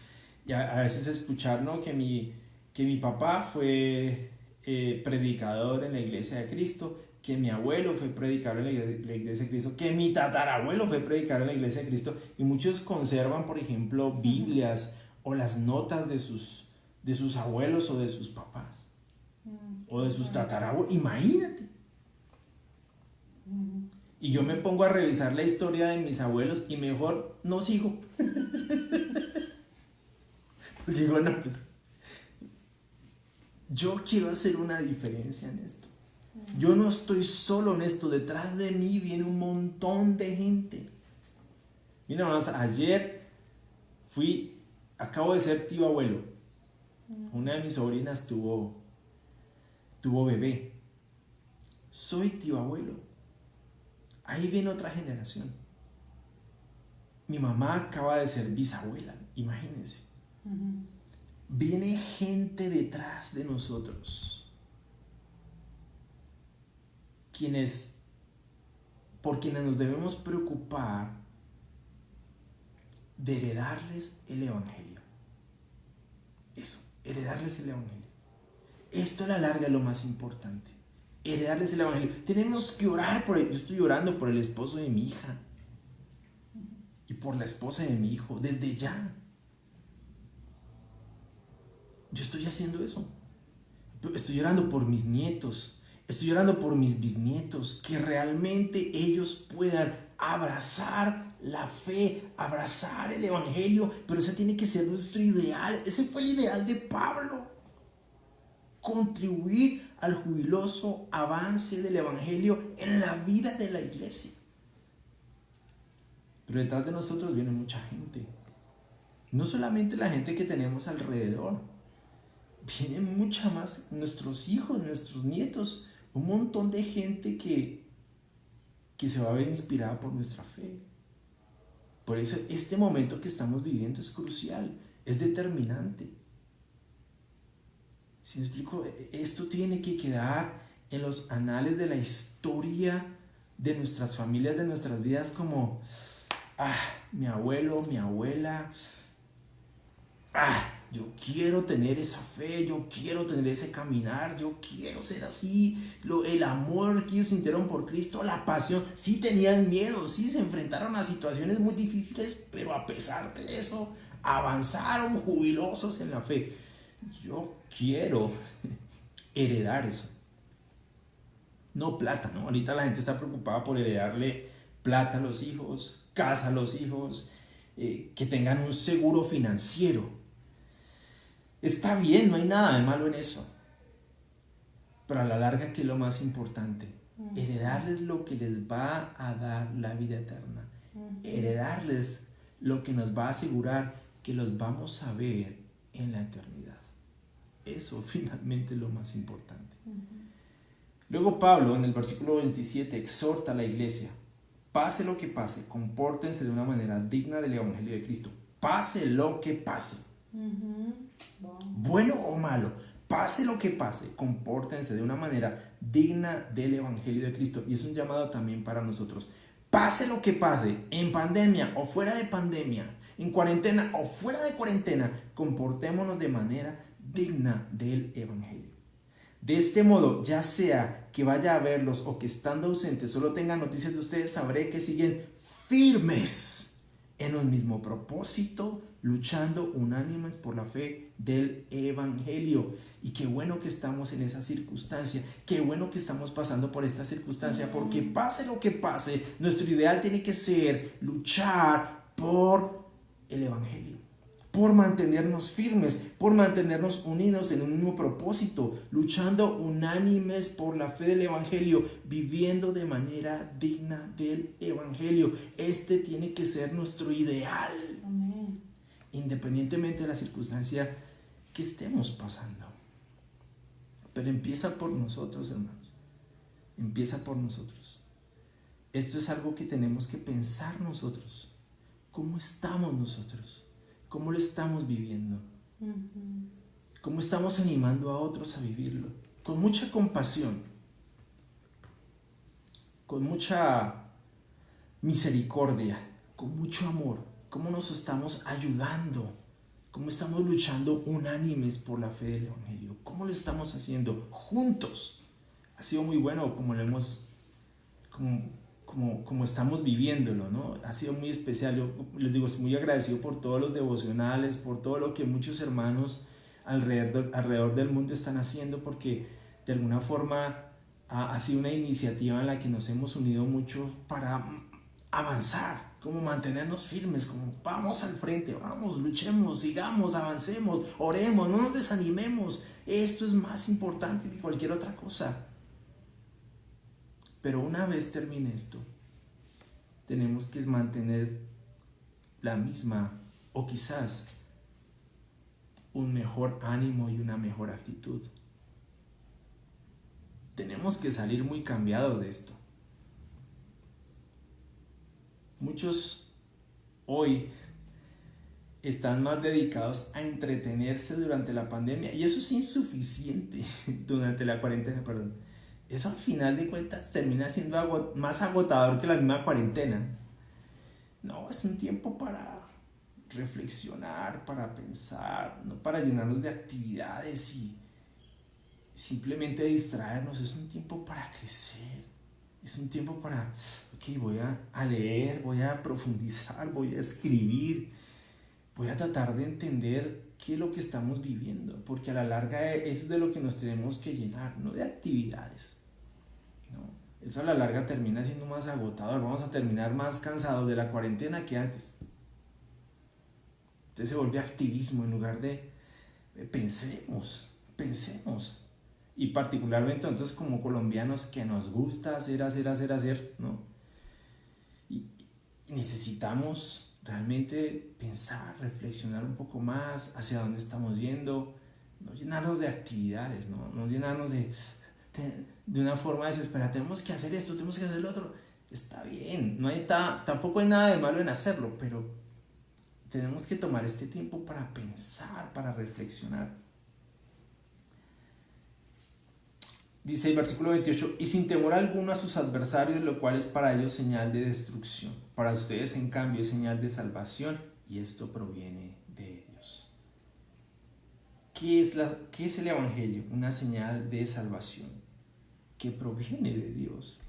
Y a veces escuchar, ¿no?, que mi papá fue predicador en la Iglesia de Cristo, que mi abuelo fue predicador en la Iglesia de Cristo, que mi tatarabuelo fue predicador en la Iglesia de Cristo. Y muchos conservan, por ejemplo, Biblias o las notas de sus abuelos o de sus papás. O de sus tatarabuelos. Imagínate. Y yo me pongo a revisar la historia de mis abuelos y mejor no sigo. Porque digo, no, pues yo quiero hacer una diferencia en esto. Yo no estoy solo en esto. Detrás de mí viene un montón de gente. Mira, hermanos, ayer acabo de ser tío abuelo. Una de mis sobrinas tuvo bebé. Soy tío abuelo. Ahí viene otra generación. Mi mamá acaba de ser bisabuela, imagínense. Viene gente detrás de nosotros, por quienes nos debemos preocupar de heredarles el evangelio. Eso, heredarles el evangelio. Esto a la larga es lo más importante. Heredarles el evangelio. Tenemos que orar por él. Yo estoy orando por el esposo de mi hija y por la esposa de mi hijo desde ya. Yo estoy haciendo eso. Estoy orando por mis nietos, estoy orando por mis bisnietos, que realmente ellos puedan abrazar la fe, abrazar el evangelio. Pero ese tiene que ser nuestro ideal. Ese fue el ideal de Pablo. Contribuir al jubiloso avance del evangelio en la vida de la iglesia. Pero detrás de nosotros viene mucha gente. No solamente la gente que tenemos alrededor, viene mucha más, nuestros hijos, nuestros nietos, un montón de gente que se va a ver inspirada por nuestra fe. Por eso este momento que estamos viviendo es crucial, es determinante. ¿Sí me explico? Esto tiene que quedar en los anales de la historia de nuestras familias, de nuestras vidas, como mi abuelo, mi abuela, yo quiero tener esa fe, yo quiero tener ese caminar, yo quiero ser así, el amor que ellos sintieron por Cristo, la pasión, sí tenían miedo, sí se enfrentaron a situaciones muy difíciles, pero a pesar de eso, avanzaron jubilosos en la fe. Yo quiero heredar eso. No plata, ¿no? Ahorita la gente está preocupada por heredarle plata a los hijos, casa a los hijos, que tengan un seguro financiero. Está bien, no hay nada de malo en eso. Pero a la larga, ¿qué es lo más importante? Heredarles lo que les va a dar la vida eterna. Heredarles lo que nos va a asegurar que los vamos a ver en la eternidad. Eso finalmente es lo más importante. Luego Pablo en el versículo 27 exhorta a la iglesia: pase lo que pase, compórtense de una manera digna del evangelio de Cristo. Pase lo que pase. Bueno o malo, pase lo que pase, compórtense de una manera digna del evangelio de Cristo. Y es un llamado también para nosotros. Pase lo que pase, en pandemia o fuera de pandemia, en cuarentena o fuera de cuarentena, comportémonos de manera digna del evangelio. De este modo, ya sea que vaya a verlos o que estando ausentes solo tenga noticias de ustedes, sabré que siguen firmes en un mismo propósito, luchando unánimes por la fe del evangelio. Y qué bueno que estamos en esa circunstancia, qué bueno que estamos pasando por esta circunstancia, porque pase lo que pase, nuestro ideal tiene que ser luchar por el evangelio, por mantenernos firmes, por mantenernos unidos en un mismo propósito, luchando unánimes por la fe del evangelio, viviendo de manera digna del evangelio. Este tiene que ser nuestro ideal. Amén. Independientemente de la circunstancia que estemos pasando. Pero empieza por nosotros, hermanos. Empieza por nosotros. Esto es algo que tenemos que pensar nosotros. ¿Cómo estamos nosotros? ¿Cómo lo estamos viviendo? ¿Cómo estamos animando a otros a vivirlo? Con mucha compasión, con mucha misericordia, con mucho amor. ¿Cómo nos estamos ayudando? ¿Cómo estamos luchando unánimes por la fe del evangelio? ¿Cómo lo estamos haciendo juntos? Ha sido muy bueno como lo hemos, como estamos viviéndolo, ¿no? Ha sido muy especial. Yo les digo, estoy muy agradecido por todos los devocionales, por todo lo que muchos hermanos alrededor del mundo están haciendo, porque de alguna forma ha sido una iniciativa en la que nos hemos unido mucho para avanzar, como mantenernos firmes, como vamos al frente, vamos, luchemos, sigamos, avancemos, oremos, no nos desanimemos. Esto es más importante que cualquier otra cosa. Pero una vez termine esto, tenemos que mantener la misma, o quizás un mejor ánimo y una mejor actitud. Tenemos que salir muy cambiados de esto. Muchos hoy están más dedicados a entretenerse durante la pandemia, y eso es insuficiente durante la cuarentena, perdón. Eso al final de cuentas termina siendo más agotador que la misma cuarentena. No, es un tiempo para reflexionar, para pensar, no para llenarnos de actividades y simplemente distraernos. Es un tiempo para crecer, es un tiempo para, voy a leer, voy a profundizar, voy a escribir, voy a tratar de entender qué es lo que estamos viviendo, porque a la larga eso es de lo que nos tenemos que llenar, no de actividades. No, eso a la larga termina siendo más agotador. Vamos a terminar más cansados de la cuarentena que antes. Entonces se vuelve activismo en lugar de pensemos. Y particularmente nosotros como colombianos, que nos gusta hacer, ¿no? Y necesitamos realmente pensar, reflexionar un poco más hacia dónde estamos yendo, no llenarnos de actividades, no llenarnos de una forma desesperada. Tenemos que hacer esto, tenemos que hacer lo otro. Está bien, tampoco hay nada de malo en hacerlo, pero tenemos que tomar este tiempo para pensar, para reflexionar. Dice el versículo 28: y sin temor alguno a sus adversarios, lo cual es para ellos señal de destrucción. Para ustedes, en cambio, es señal de salvación, y esto proviene de Dios. ¿Qué es el Evangelio? Una señal de salvación que proviene de Dios.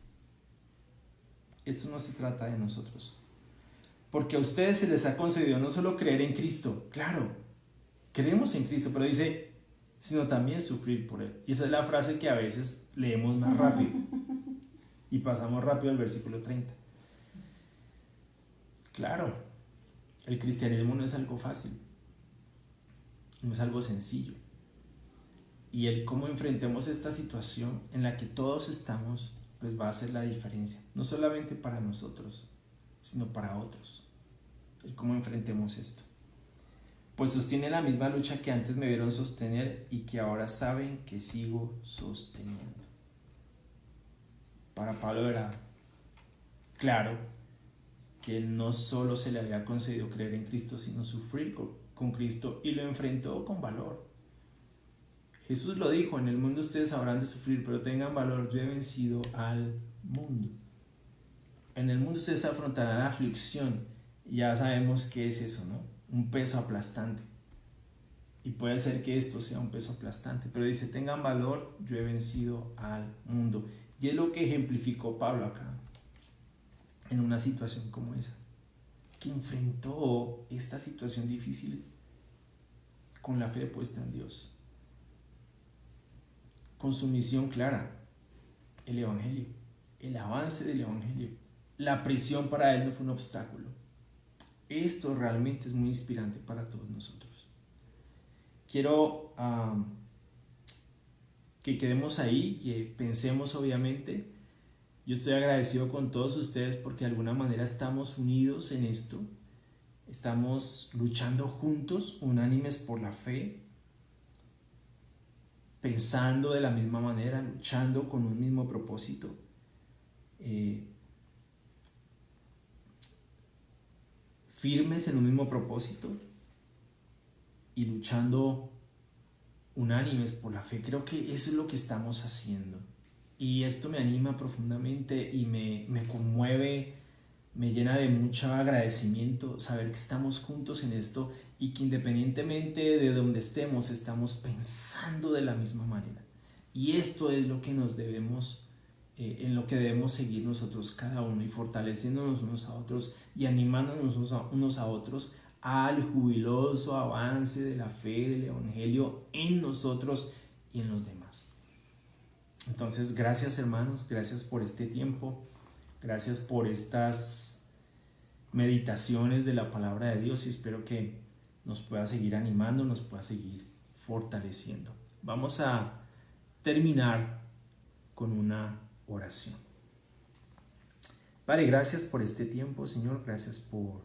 Esto no se trata de nosotros. Porque a ustedes se les ha concedido no solo creer en Cristo, claro, creemos en Cristo, pero dice, sino también sufrir por Él. Y esa es la frase que a veces leemos más rápido y pasamos rápido al versículo 30. Claro, el cristianismo no es algo fácil, no es algo sencillo. Y el cómo enfrentemos esta situación en la que todos estamos, pues va a hacer la diferencia, no solamente para nosotros, sino para otros. El cómo enfrentemos esto. Pues sostiene la misma lucha que antes me vieron sostener y que ahora saben que sigo sosteniendo. Para Pablo era claro que no solo se le había concedido creer en Cristo, sino sufrir con Cristo, y lo enfrentó con valor. Jesús lo dijo, en el mundo ustedes habrán de sufrir, pero tengan valor, yo he vencido al mundo. En el mundo ustedes afrontarán la aflicción, y ya sabemos qué es eso, ¿no? Un peso aplastante. Y puede ser que esto sea un peso aplastante, pero dice, tengan valor, yo he vencido al mundo. Y es lo que ejemplificó Pablo acá, en una situación como esa, que enfrentó esta situación difícil con la fe puesta en Dios, con su misión clara, el Evangelio, el avance del Evangelio. La prisión para él no fue un obstáculo. Esto realmente es muy inspirante para todos nosotros. Quiero que quedemos ahí, que pensemos obviamente. Yo estoy agradecido con todos ustedes porque de alguna manera estamos unidos en esto. Estamos luchando juntos, unánimes por la fe, pensando de la misma manera, luchando con un mismo propósito. Firmes en un mismo propósito y luchando unánimes por la fe. Creo que eso es lo que estamos haciendo. Y esto me anima profundamente y me conmueve, me llena de mucho agradecimiento saber que estamos juntos en esto y que independientemente de donde estemos, estamos pensando de la misma manera. Y esto es lo que nos debemos, en lo que debemos seguir nosotros cada uno, y fortaleciéndonos unos a otros y animándonos unos a otros al jubiloso avance de la fe del Evangelio en nosotros y en los demás. Entonces, gracias hermanos, gracias por este tiempo, gracias por estas meditaciones de la palabra de Dios, y espero que nos pueda seguir animando, nos pueda seguir fortaleciendo. Vamos a terminar con una oración. Padre, gracias por este tiempo, Señor, gracias por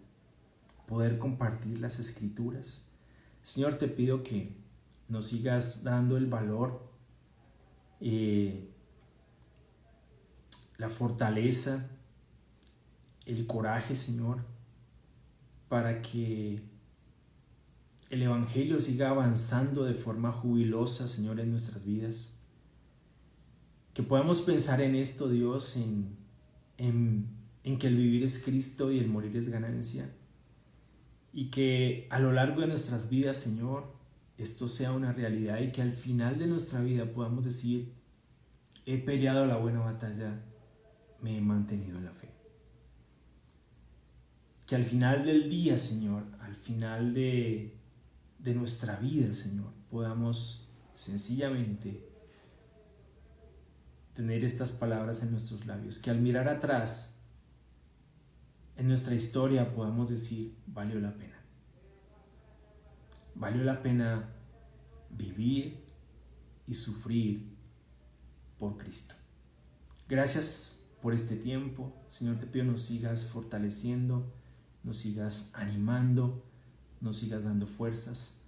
poder compartir las Escrituras. Señor, te pido que nos sigas dando el valor, la fortaleza, el coraje, Señor, para que el Evangelio siga avanzando de forma jubilosa, Señor, en nuestras vidas. Que podamos pensar en esto, Dios, en que el vivir es Cristo y el morir es ganancia. Y que a lo largo de nuestras vidas, Señor, esto sea una realidad, y que al final de nuestra vida podamos decir, he peleado la buena batalla, me he mantenido en la fe. Que al final del día, Señor, al final de nuestra vida, Señor, podamos sencillamente tener estas palabras en nuestros labios. Que al mirar atrás en nuestra historia podamos decir, valió la pena. Valió la pena vivir y sufrir por Cristo. Gracias por este tiempo. Señor, te pido nos sigas fortaleciendo, nos sigas animando, nos sigas dando fuerzas.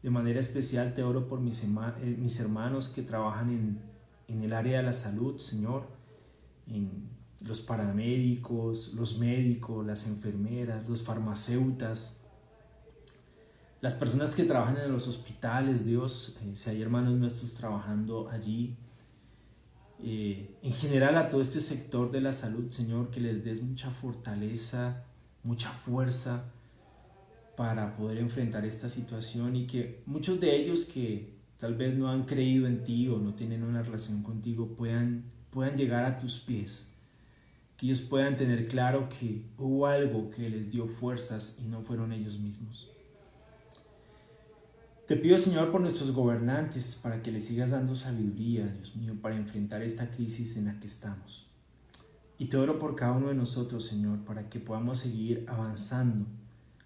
De manera especial te oro por mis hermanos que trabajan en el área de la salud, Señor, en los paramédicos, los médicos, las enfermeras, los farmacéutas, las personas que trabajan en los hospitales, Dios, si hay hermanos nuestros trabajando allí, en general a todo este sector de la salud, Señor, que les des mucha fortaleza, mucha fuerza, para poder enfrentar esta situación, y que muchos de ellos que tal vez no han creído en ti o no tienen una relación contigo puedan llegar a tus pies, que ellos puedan tener claro que hubo algo que les dio fuerzas y no fueron ellos mismos. Te pido, Señor, por nuestros gobernantes, para que les sigas dando sabiduría, Dios mío, para enfrentar esta crisis en la que estamos. Y te oro por cada uno de nosotros, Señor, para que podamos seguir avanzando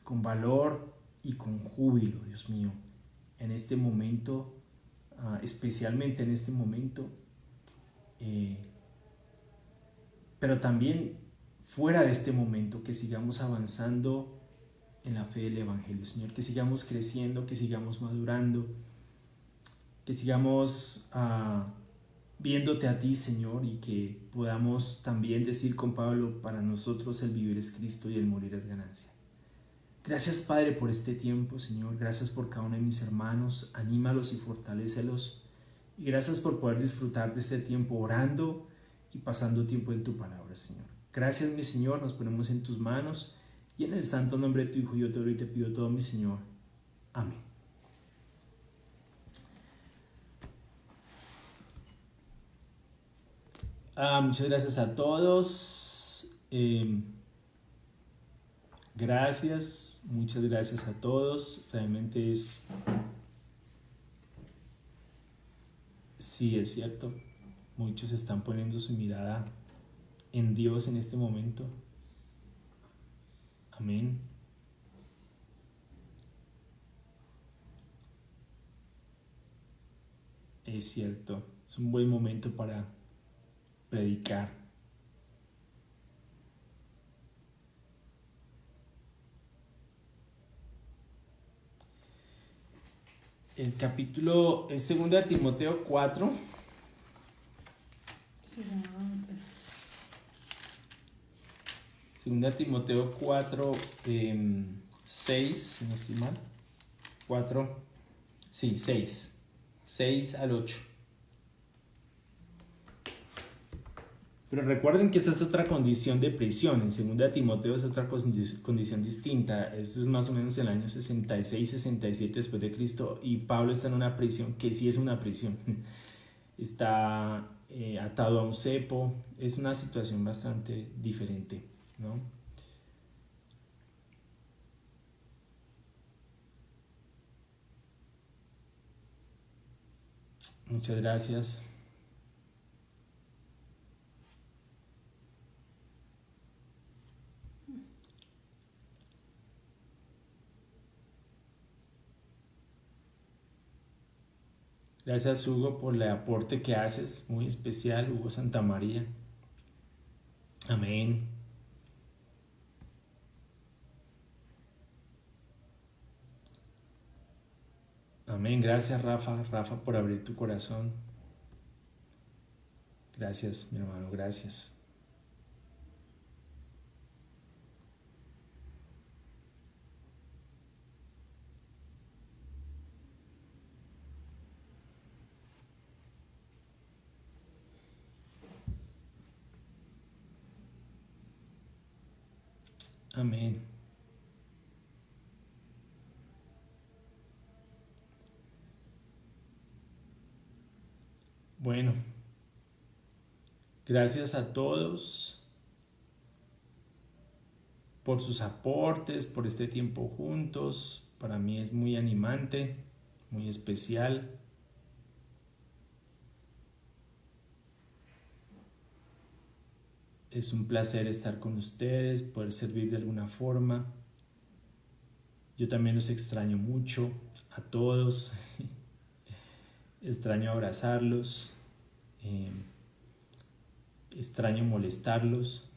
con valor y con júbilo, Dios mío, en este momento, especialmente en este momento, pero también fuera de este momento, que sigamos avanzando en la fe del Evangelio, Señor, que sigamos creciendo, que sigamos madurando, que sigamos viéndote a ti, Señor, y que podamos también decir con Pablo: para nosotros el vivir es Cristo y el morir es ganancia. Gracias, Padre, por este tiempo, Señor. Gracias por cada uno de mis hermanos. Anímalos y fortalécelos. Y gracias por poder disfrutar de este tiempo orando y pasando tiempo en tu palabra, Señor. Gracias, mi Señor. Nos ponemos en tus manos. Y en el santo nombre de tu Hijo yo te oro y te pido todo, mi Señor. Amén. Muchas gracias a todos. Gracias, muchas gracias a todos. Realmente sí, es cierto. Muchos están poniendo su mirada en Dios en este momento. Amén. Es cierto, es un buen momento para predicar. El capítulo es 2 de Timoteo 4. Segunda Timoteo 4, 6, si no estoy mal. 4, sí, 6 al 8. Pero recuerden que esa es otra condición de prisión. En 2 Timoteo es otra condición distinta. Este es más o menos el año 66-67 después de Cristo. Y Pablo está en una prisión que sí es una prisión. Está atado a un cepo. Es una situación bastante diferente, ¿no? Muchas gracias. Gracias, Hugo, por el aporte que haces, muy especial, Hugo Santamaría. Amén. Amén. Gracias, Rafa, por abrir tu corazón. Gracias, mi hermano, gracias. Amén. Bueno, gracias a todos por sus aportes, por este tiempo juntos. Para mí es muy animante, muy especial. Es un placer estar con ustedes, poder servir de alguna forma. Yo también los extraño mucho a todos. Extraño abrazarlos. Extraño molestarlos.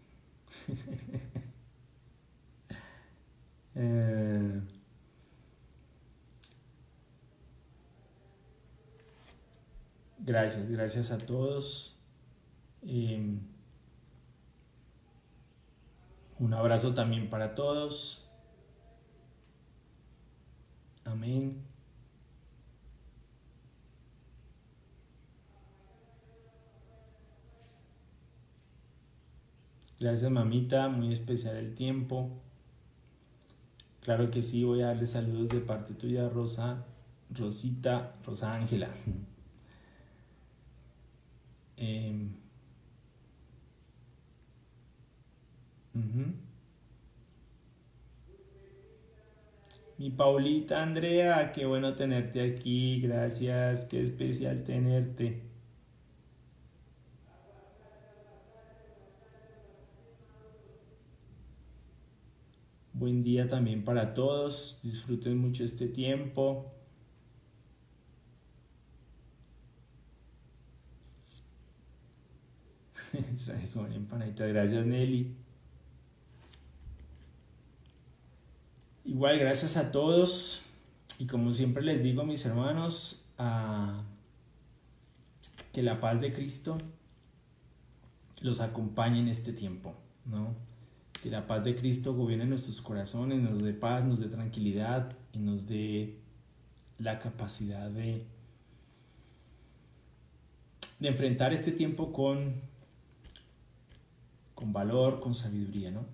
Gracias a todos. Un abrazo también para todos. Amén. Gracias, mamita, muy especial el tiempo. Claro que sí, voy a darle saludos de parte tuya, Rosa, Rosita, Rosa Ángela. Ujú. Mi Paulita Andrea, qué bueno tenerte aquí, gracias, qué especial tenerte. Buen día también para todos, disfruten mucho este tiempo. Extraño como una empanadita, gracias Nelly. Igual, gracias a todos y como siempre les digo, mis hermanos, que la paz de Cristo los acompañe en este tiempo, ¿no? Que la paz de Cristo gobierne nuestros corazones, nos dé paz, nos dé tranquilidad y nos dé la capacidad de enfrentar este tiempo con valor, con sabiduría, ¿no?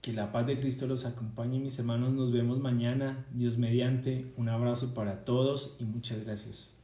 Que la paz de Cristo los acompañe, mis hermanos. Nos vemos mañana, Dios mediante. Un abrazo para todos y muchas gracias.